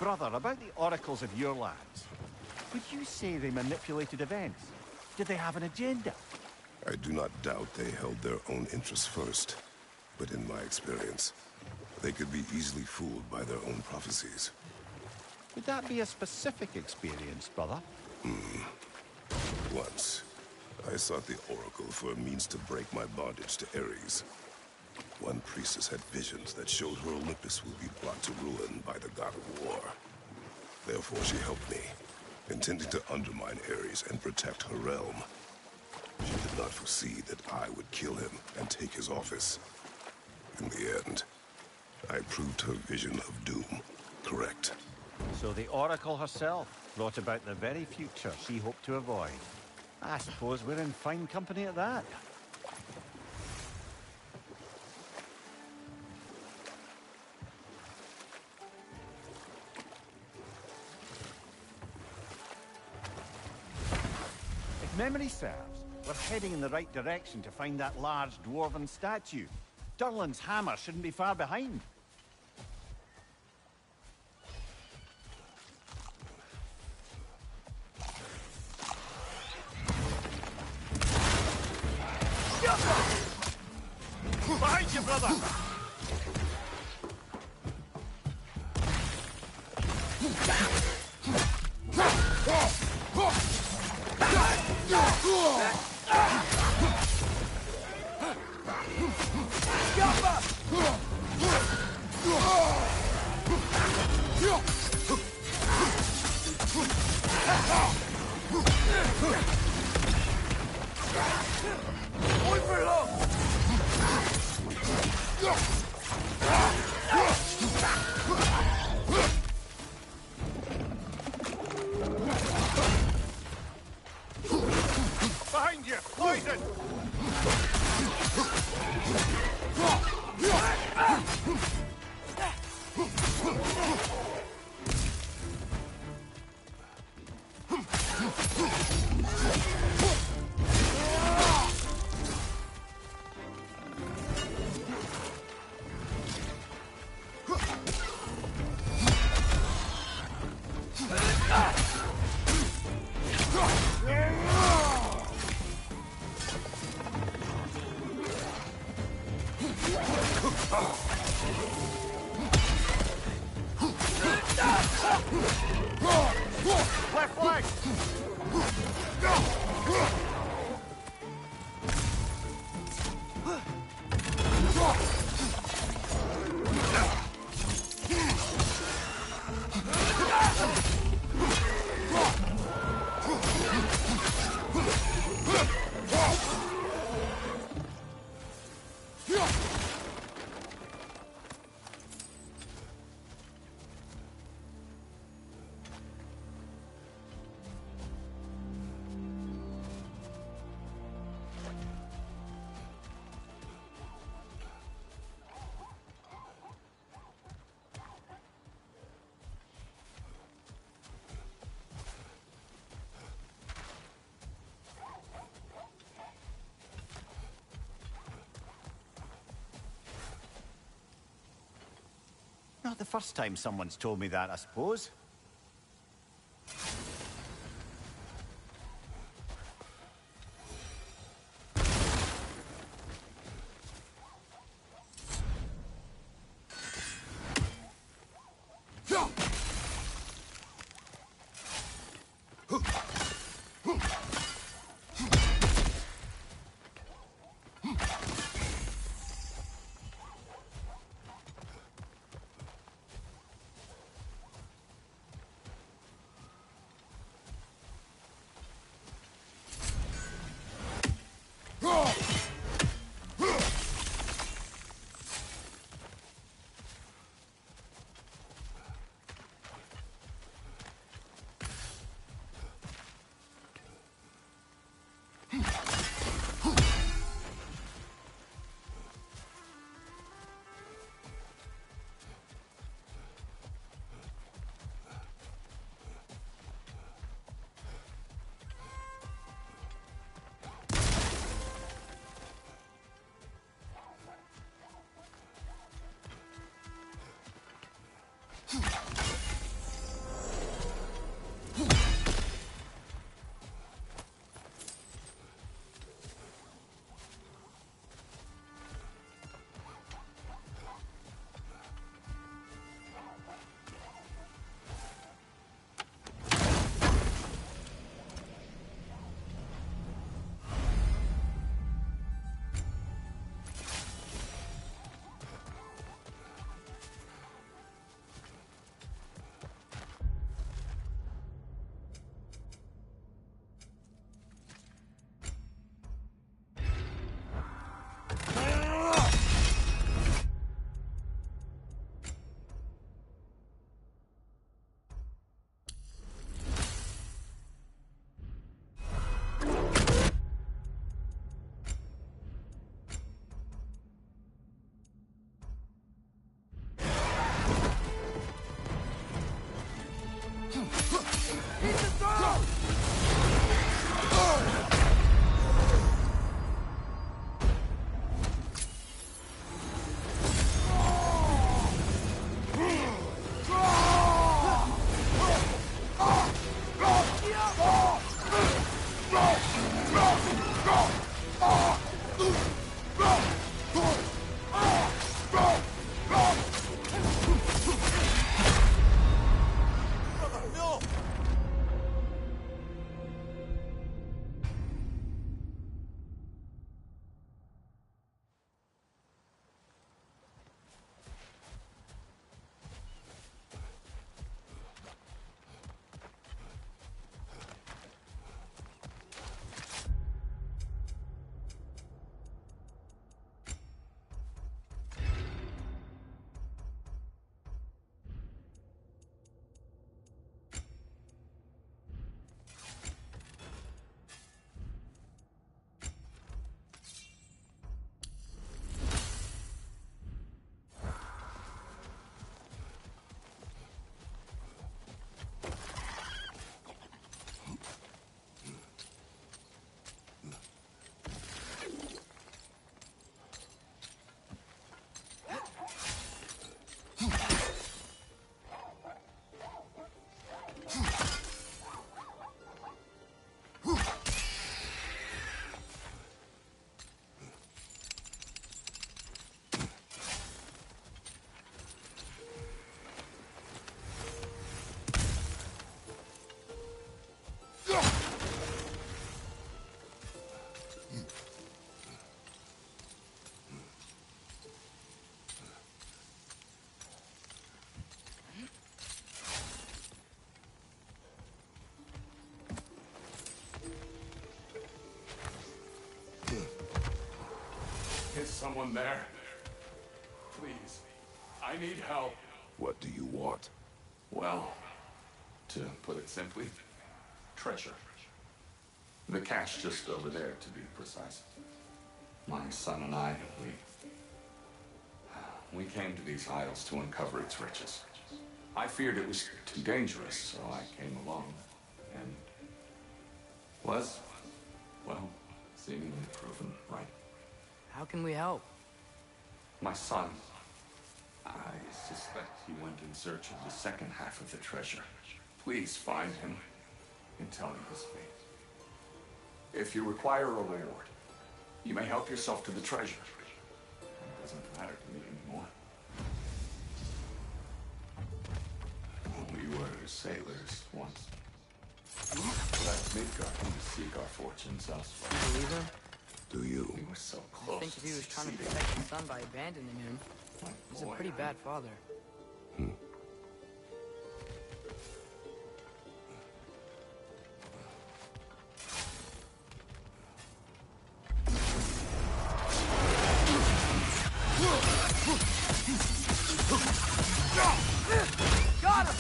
Brother, about the oracles of your lands, would you say they manipulated events? Did they have an agenda? I do not doubt they held their own interests first. But in my experience, they could be easily fooled by their own prophecies. Would that be a specific experience, brother? Once, I sought the Oracle for a means to break my bondage to Ares. One priestess had visions that showed her Olympus would be brought to ruin by the god of war. Therefore she helped me, intending to undermine Ares and protect her realm. She did not foresee that I would kill him and take his office. In the end, I proved her vision of doom correct. So the Oracle herself brought about the very future she hoped to avoid. I suppose we're in fine company at that. If memory serves, we're heading in the right direction to find that large dwarven statue. Durlin's hammer shouldn't be far behind. Behind you, brother! Behind you! Poison! Left leg! Not the first time someone's told me that, I suppose. someone there? Please. I need help. What do you want? Well, to put it simply, treasure. The cache just over there, to be precise. My son and I, we came to these isles to uncover its riches. I feared it was too dangerous, so I came along, and was, well, seemingly proven right. How can we help? My son, I suspect he went in search of the second half of the treasure. Please find him and tell me his fate. If you require a reward, you may help yourself to the treasure. It doesn't matter to me anymore. We were sailors once. Left Midgard to seek our fortunes elsewhere. Do you believe him? Do you? We were so close. I think if he was trying to succeeding. protect his son by abandoning him, he's a pretty bad father. Got him!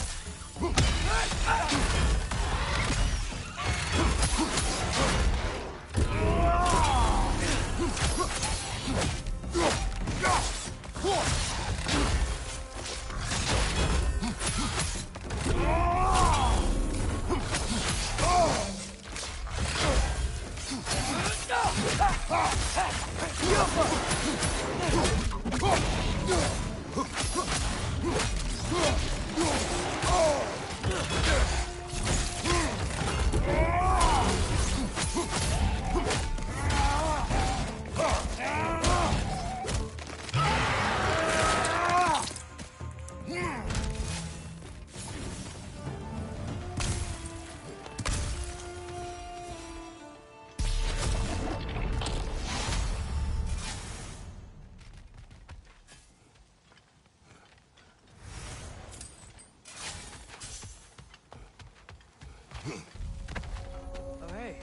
Oh hey,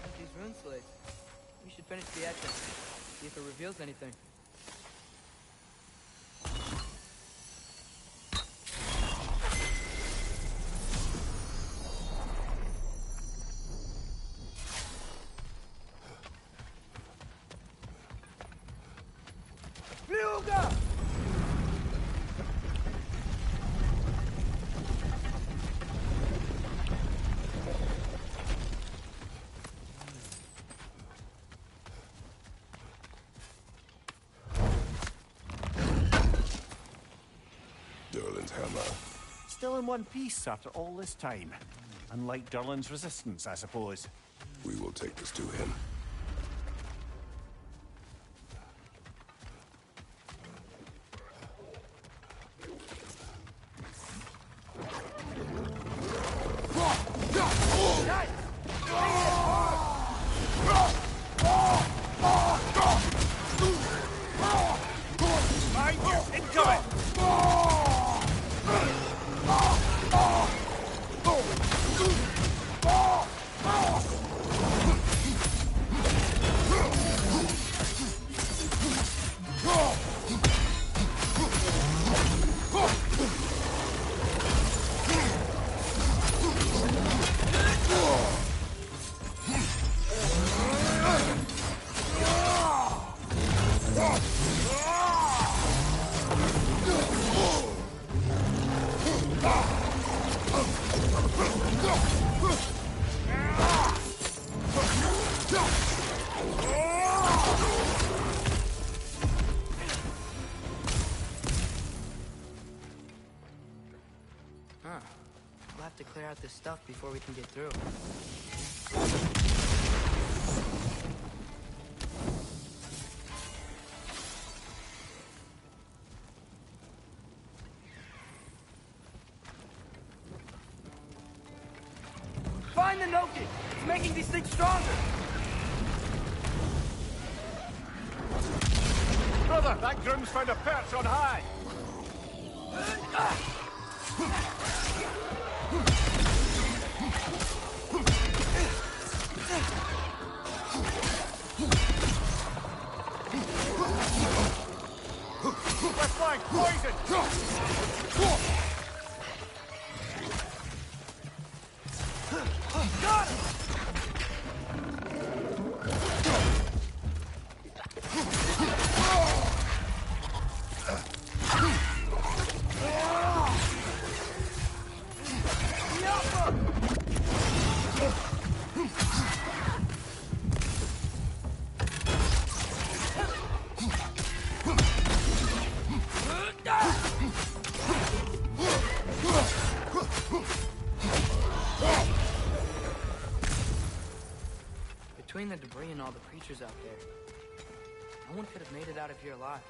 there's these rune slates. We should finish the etching. See if it reveals anything. Fluga! Durlin's hammer. Still in one piece after all this time. Unlike Durlin's resistance, I suppose. We will take this to him. Huh. We'll have to clear out this stuff before we can get through. Find the Noki! It's making these things stronger! Brother, that groom's found a perch on high! Left flank, poison! Got him! Between the debris and all the creatures out there, no one could have made it out of here alive.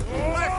Left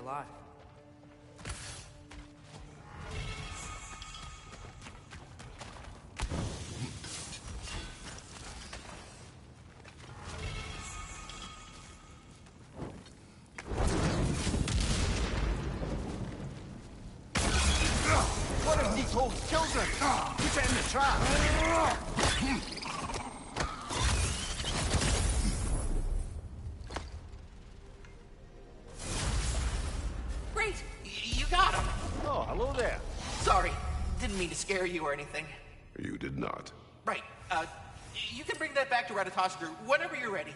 alive. One of these holes kills him! Put it in the trap! Great! You got him! Oh, hello there. Sorry, didn't mean to scare you or anything. You did not. Right, you can bring that back to Ratatoskru whenever you're ready.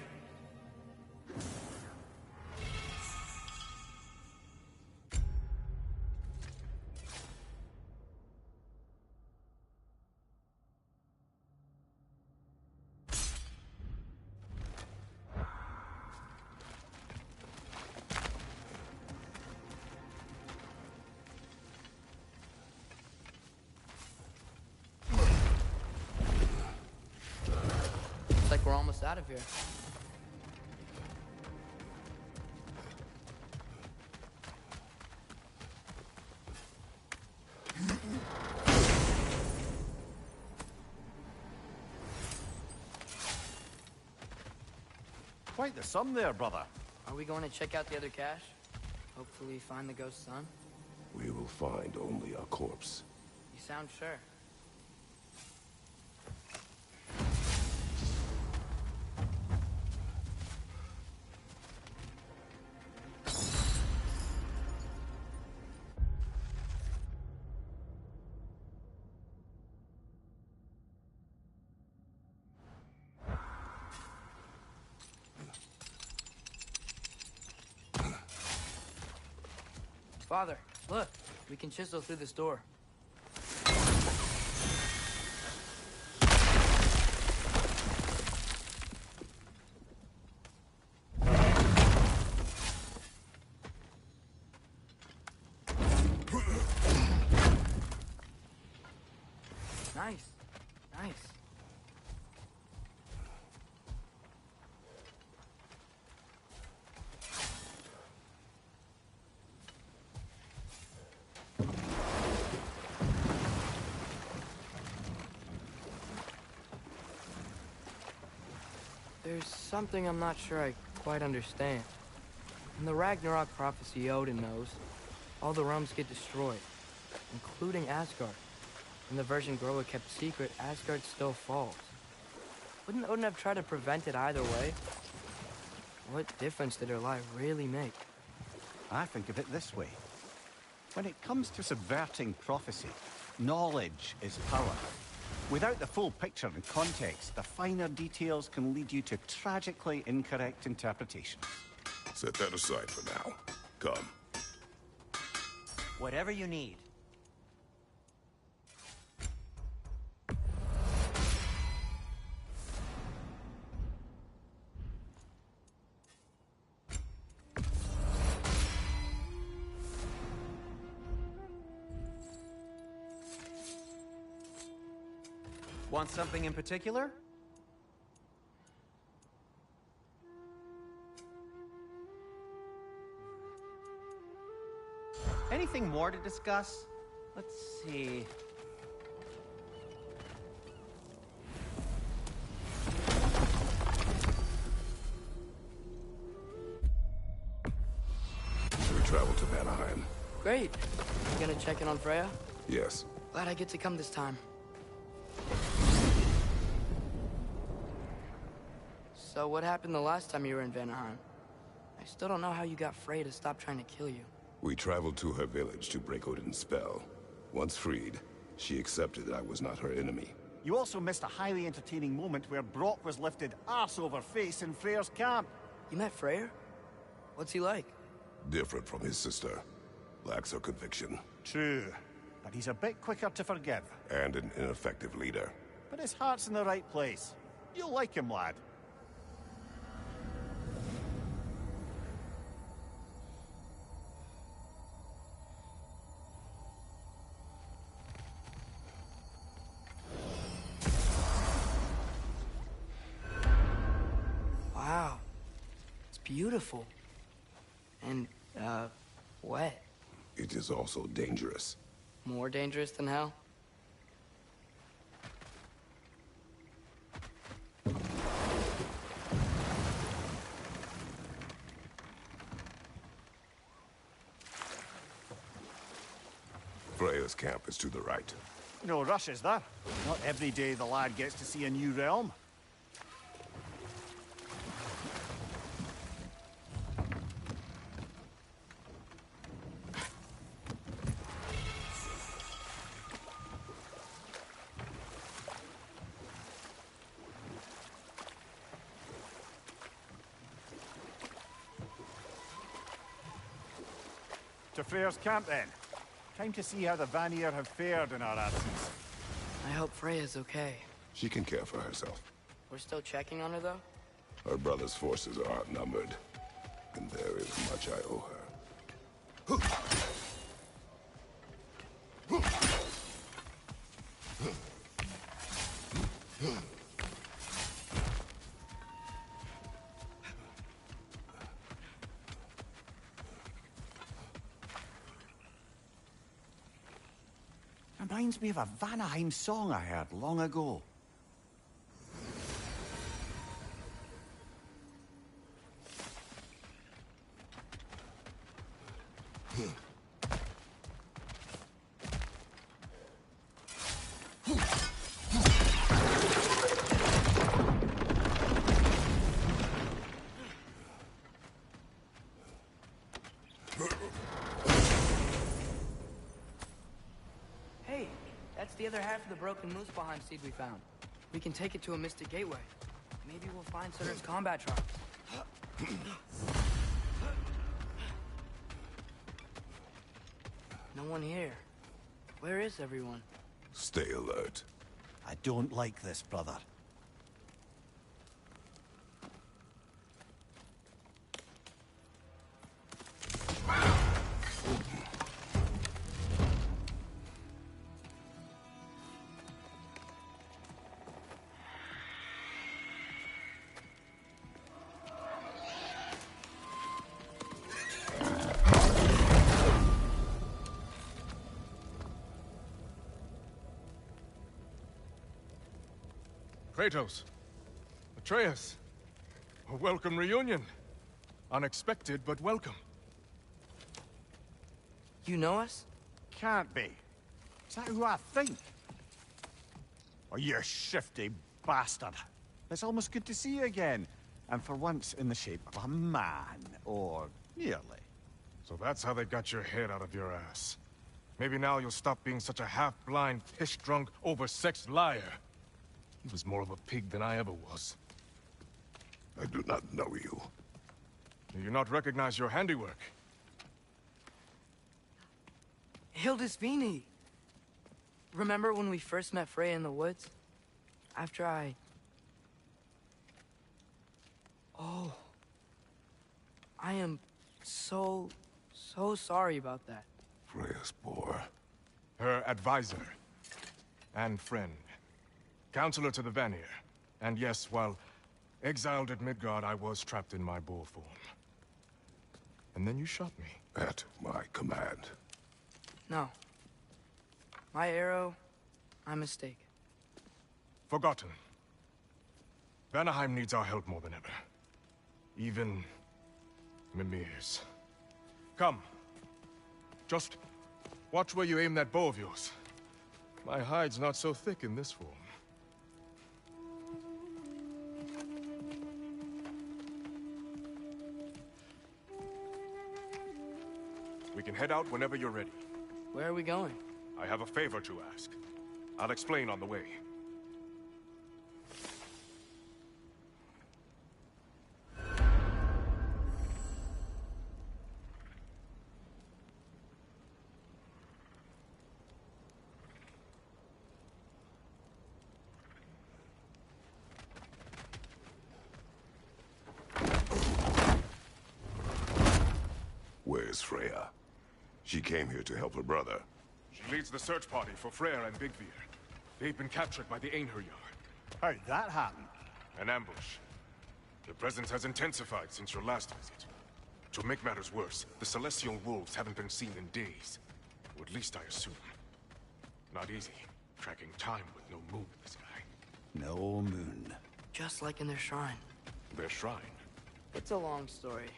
Looks like we're almost out of here. Quite the sum there, brother. Are we going to check out the other cache? Hopefully find the ghost's son? We will find only a corpse. You sound sure. Father, look. We can chisel through this door. Nice. Nice. There's something I'm not sure I quite understand. In the Ragnarok prophecy Odin knows, all the realms get destroyed, including Asgard. In the version Groa kept secret, Asgard still falls. Wouldn't Odin have tried to prevent it either way? What difference did her lie really make? I think of it this way. When it comes to subverting prophecy, knowledge is power. Without the full picture and context, the finer details can lead you to tragically incorrect interpretations. Set that aside for now. Come. Whatever you need. Want something in particular? Anything more to discuss? Let's see. We travel to Vanaheim. Great. You gonna check in on Freya? Yes. Glad I get to come this time. So what happened the last time you were in Vanaheim? I still don't know how you got Freya to stop trying to kill you. We traveled to her village to break Odin's spell. Once freed, she accepted that I was not her enemy. You also missed a highly entertaining moment where Brock was lifted arse over face in Freyr's camp. You met Freyr? What's he like? Different from his sister. Lacks her conviction. True, but he's a bit quicker to forgive. And an ineffective leader. But his heart's in the right place. You'll like him, lad. Wow. It's beautiful. And, it is also dangerous. More dangerous than hell? Freya's camp is to the right. No rush, is there? Not every day the lad gets to see a new realm. To Freyr's camp, then. Time to see how the Vanir have fared in our absence. I hope Freya's okay. She can care for herself. We're still checking on her, though? Her brother's forces are outnumbered, and there is much I owe her. Reminds me of a Vanaheim song I heard long ago. Hey, that's the other half of the broken Muspelheim seed we found. We can take it to a Mystic Gateway. Maybe we'll find Surtur's combat trials. No one here. Where is everyone? Stay alert. I don't like this, brother. Kratos. Atreus. A welcome reunion. Unexpected, but welcome. You know us? Can't be. Is that who I think? Oh, you shifty bastard. It's almost good to see you again. And for once in the shape of a man, or nearly. So that's how they got your head out of your ass. Maybe now you'll stop being such a half-blind, piss-drunk, oversexed liar. He was more of a pig than I ever was. I do not know you. Do you not recognize your handiwork? Hildisvini! Remember when we first met Freya in the woods? After I... Oh. I am so sorry about that. Freya's boar. Her advisor. And friend. Counselor to the Vanir. And yes, while exiled at Midgard, I was trapped in my boar form. And then you shot me. At my command. No. My arrow, my mistake. Forgotten. Vanaheim needs our help more than ever. Even Mimir's. Come. Just watch where you aim that bow of yours. My hide's not so thick in this form. We can head out whenever you're ready. Where are we going? I have a favor to ask. I'll explain on the way. Where's Freya? She came here to help her brother. She leads the search party for Freyr and Bigvir. They've been captured by the Einherjar. How'd that happen? An ambush. The presence has intensified since your last visit. To make matters worse, the Celestial Wolves haven't been seen in days. Or at least I assume. Not easy, tracking time with no moon in the sky. No moon. Just like in their shrine. Their shrine. It's a long story.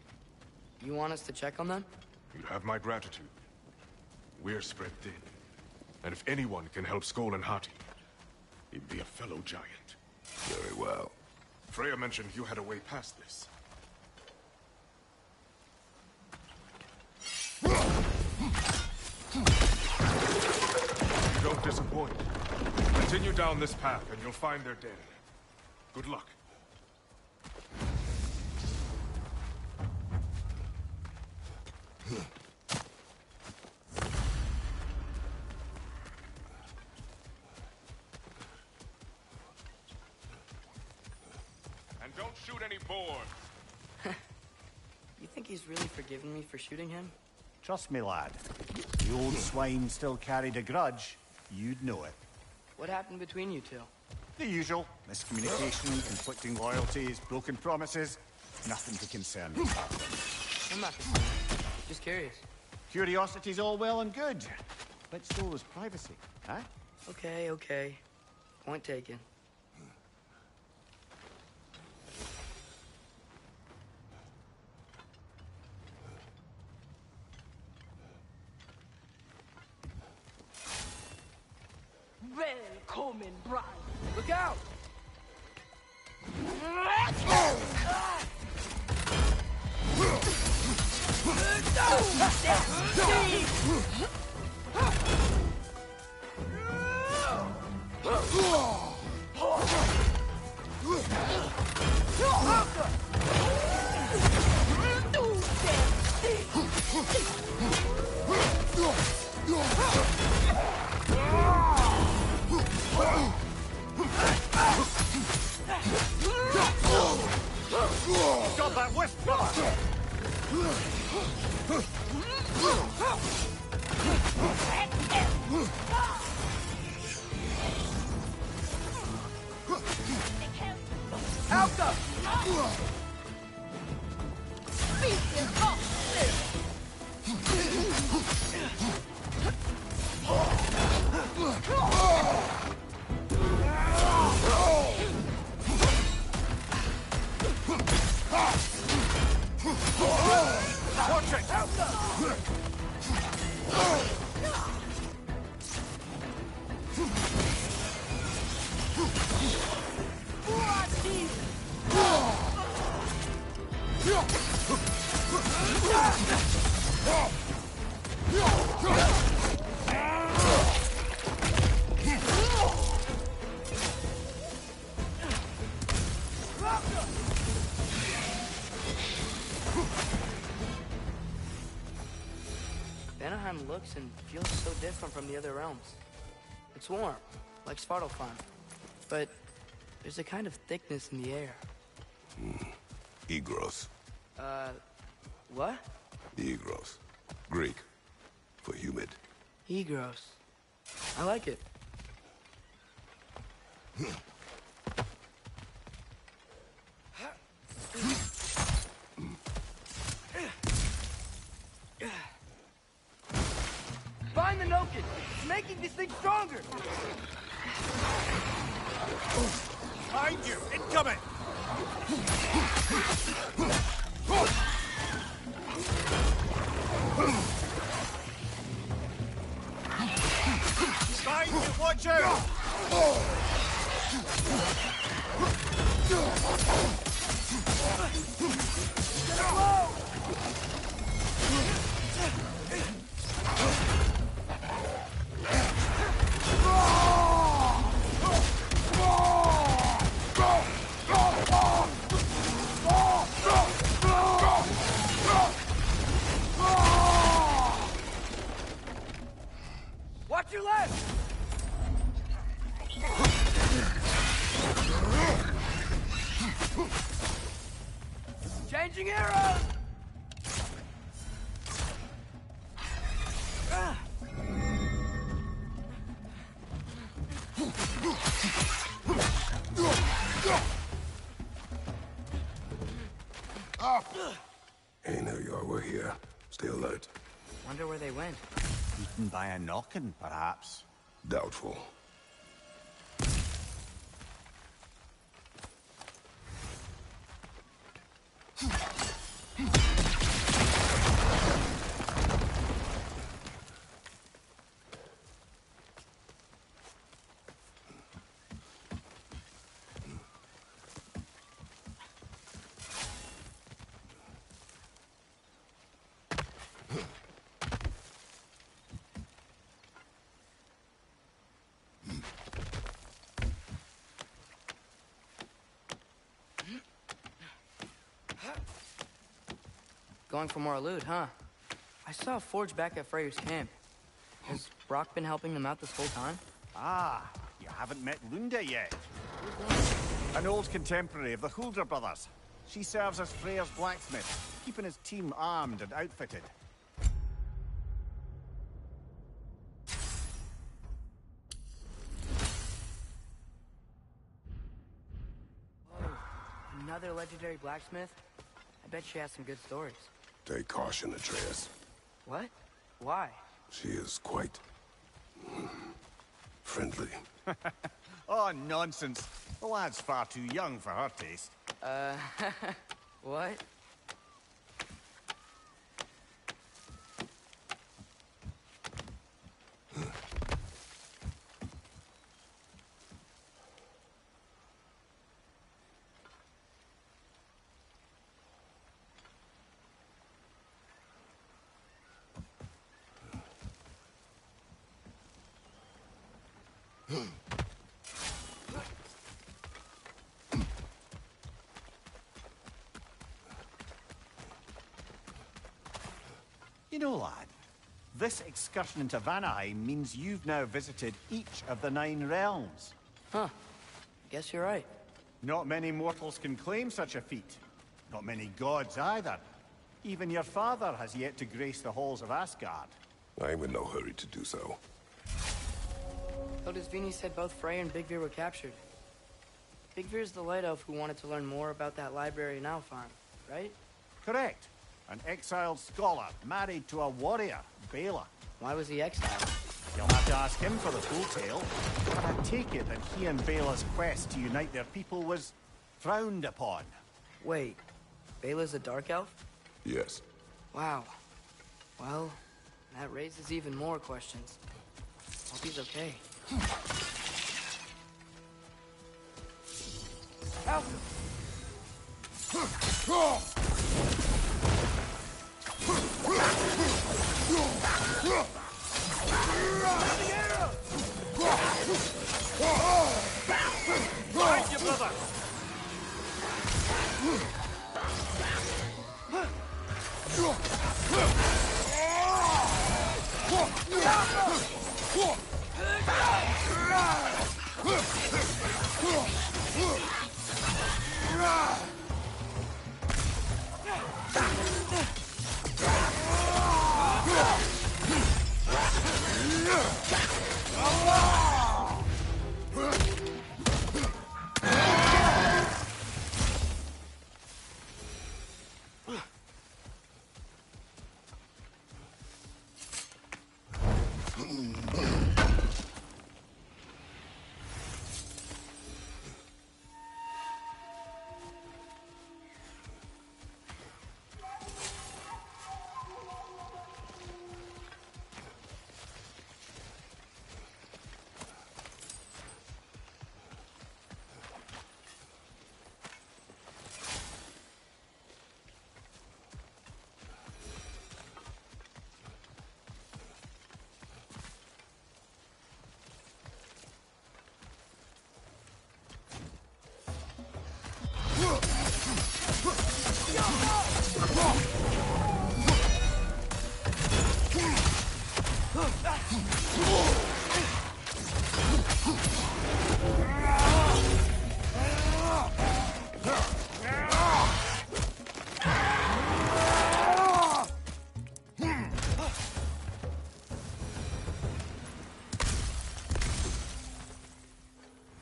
You want us to check on them? You have my gratitude. We're spread thin. And if anyone can help Skoll and Hati, he'd be a fellow giant. Very well. Freya mentioned you had a way past this. You don't disappoint. Continue down this path and you'll find their den. Good luck. And don't shoot any boars. You think he's really forgiven me for shooting him? Trust me, lad. If the old swine still carried a grudge, you'd know it. What happened between you two? The usual. Miscommunication, conflicting loyalties, broken promises. Nothing to concern me. I'm not concerned. Just curious. Curiosity's all well and good. But so is privacy, huh? Okay, okay. Point taken. Välkommen, bride. Look out! Got that wisp, fella! Out up! Watch it! Vanaheim looks and feels so different from the other realms. It's warm, like Svartalfheim, but there's a kind of thickness in the air. Egros. What? Egros. Greek. For humid. Egros. I like it. Find the Noken! It's making this thing stronger! Behind you! Incoming! Behind you! Watch out! Watch your left! Changing arrows! Ain't no your way. here. Stay alert. Wonder where they went. Eaten by a knocking, perhaps. Doubtful. Going for more loot, huh? I saw a forge back at Freyr's camp. Has Brock been helping them out this whole time? Ah, you haven't met Lunda yet. An old contemporary of the Hulder brothers. She serves as Freyr's blacksmith, keeping his team armed and outfitted. Whoa, another legendary blacksmith? I bet she has some good stories. Take caution, Atreus. What? Why? She is quite... friendly. Oh, nonsense. The lad's far too young for her taste. What? You know, lad, this excursion into Vanaheim means you've now visited each of the 9 realms. Huh. Guess you're right. Not many mortals can claim such a feat. Not many gods either. Even your father has yet to grace the halls of Asgard. I'm in no hurry to do so. Hildisvini said both Frey and Big Veer were captured. Big Veer's the light elf who wanted to learn more about that library in Alfheim, right? Correct. An exiled scholar married to a warrior, Bela. Why was he exiled? You'll have to ask him for the full tale. But I take it that he and Bela's quest to unite their people was frowned upon. Wait, Bela's a dark elf? Yes. Wow. Well, that raises even more questions. Hope he's okay. Alpha! Find your brother!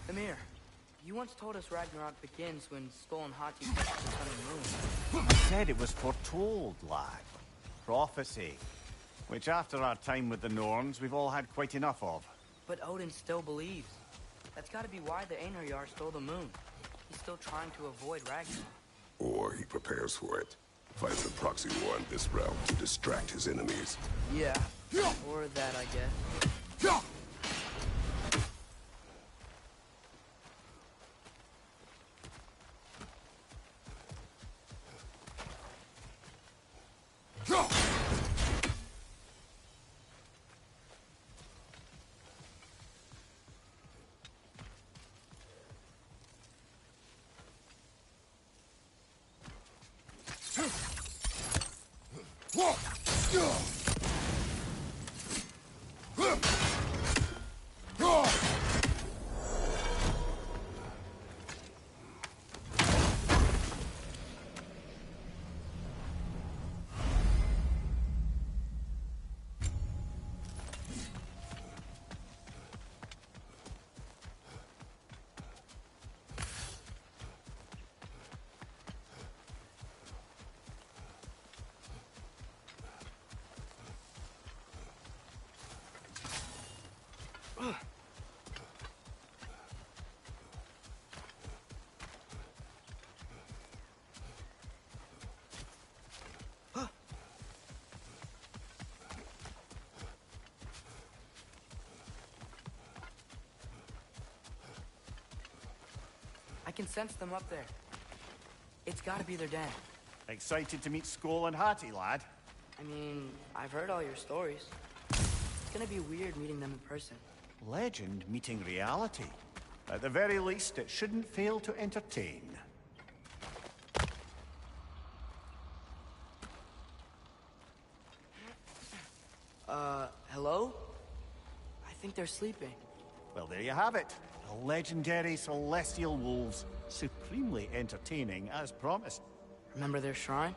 Amir, you once told us Ragnarok begins when Skull and Hati touch the sun and moon. I said it was foretold, lad. Prophecy. Which after our time with the Norns, we've all had quite enough of. But Odin still believes. That's gotta be why the Einherjar stole the moon. He's still trying to avoid Ragnarok. Or he prepares for it. Fights a proxy war in this realm to distract his enemies. Yeah. Or that, I guess. I can sense them up there. It's gotta be their den. Excited to meet Skoll and Hattie, lad? I mean, I've heard all your stories. It's gonna be weird meeting them in person. Legend meeting reality. At the very least, it shouldn't fail to entertain. Hello? I think they're sleeping. Well, there you have it. The legendary celestial wolves. Supremely entertaining, as promised. Remember their shrine?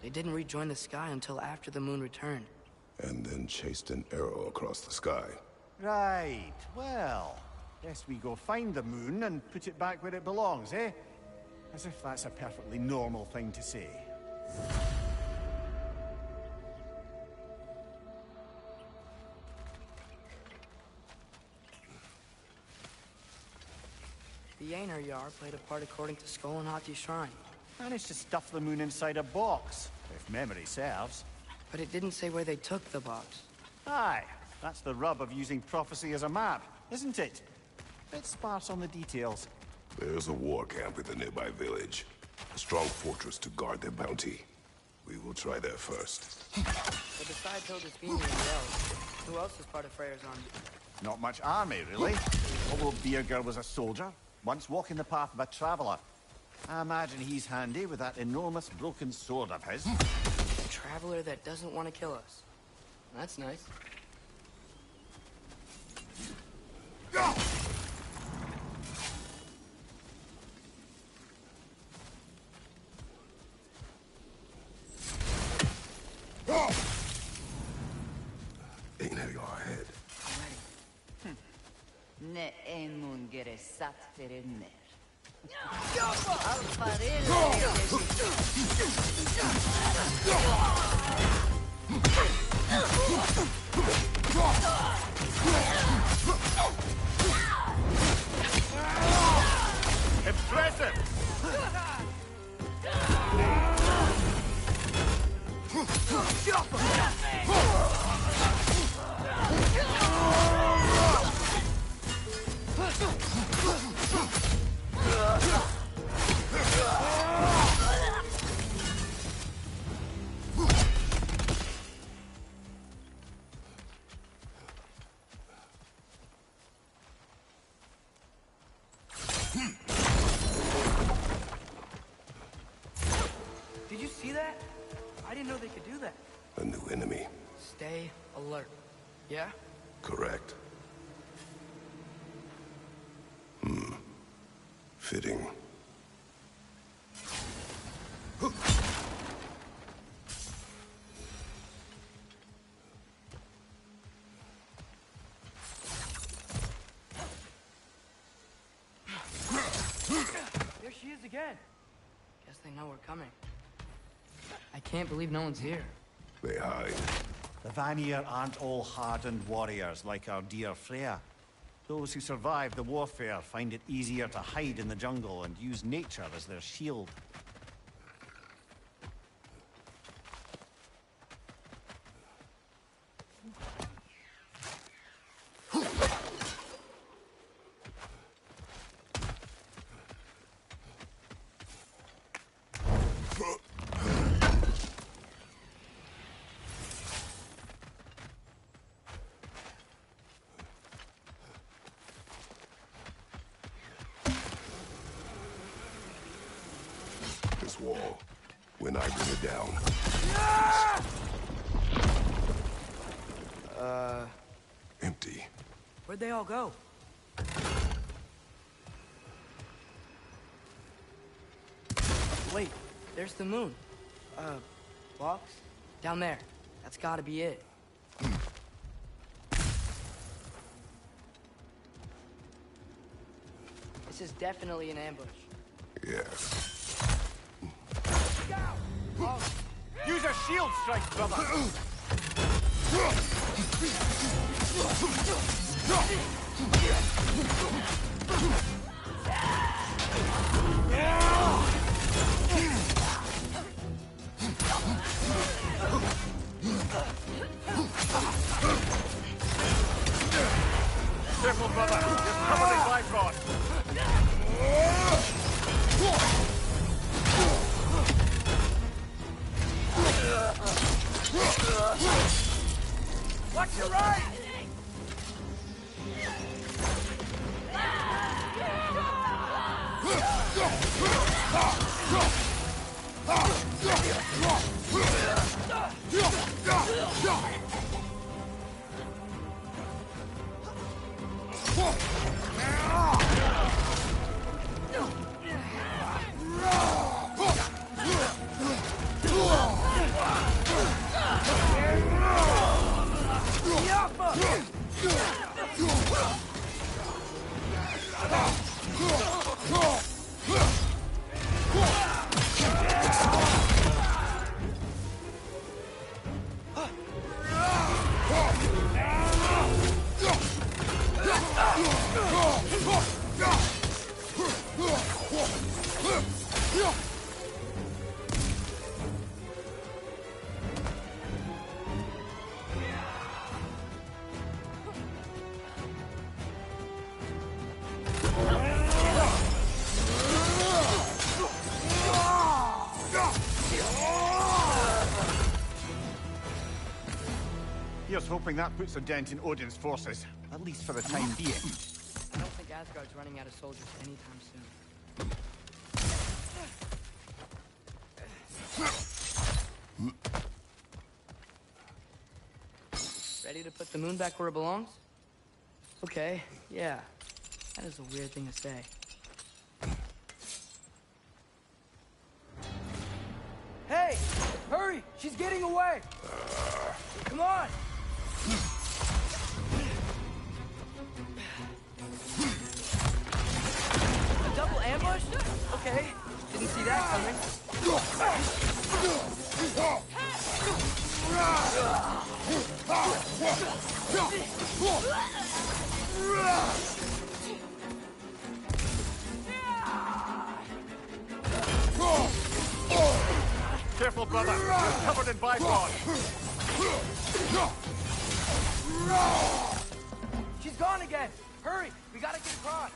They didn't rejoin the sky until after the moon returned. And then chased an arrow across the sky. Right, well, guess we go find the moon and put it back where it belongs, eh? As if that's a perfectly normal thing to say. The Einherjar played a part according to Skoll and Hati's shrine. Managed to stuff the moon inside a box, if memory serves. But it didn't say where they took the box. Aye, that's the rub of using prophecy as a map, isn't it? Bit sparse on the details. There's a war camp in the nearby village. A strong fortress to guard their bounty. We will try there first. But besides Hildisvini and the elves, who else is part of Freyr's army? Not much army, really. Although Birger was a soldier, once walking the path of a traveler. I imagine he's handy with that enormous broken sword of his. A traveler that doesn't want to kill us. That's nice. Einherjar ahead. Ne emun geresat terenner. Impressive! Did you see that? I didn't know they could do that. A new enemy. Stay alert. Yeah? Correct. Fitting. There she is again. Guess they know we're coming. I can't believe no one's here. They hide. The Vanir aren't all hardened warriors like our dear Freya. Those who survive the warfare find it easier to hide in the jungle and use nature as their shield. This wall. When I bring it down. Empty. Where'd they all go? Wait, there's the moon. Box? Down there. That's gotta be it. This is definitely an ambush. Yes. Use a shield strike, brother! Careful, brother. You're covered in Bifrost. Watch your right! Here's hoping that puts a dent in Odin's forces, at least for the time being. I don't think Asgard's running out of soldiers anytime soon. Ready to put the moon back where it belongs? Okay, yeah. That is a weird thing to say. Hey! Hurry! She's getting away! Come on! A double ambush? Okay. Didn't see that coming. Careful, brother. You're covered in Bifrost. She's gone again! Hurry! We gotta get across!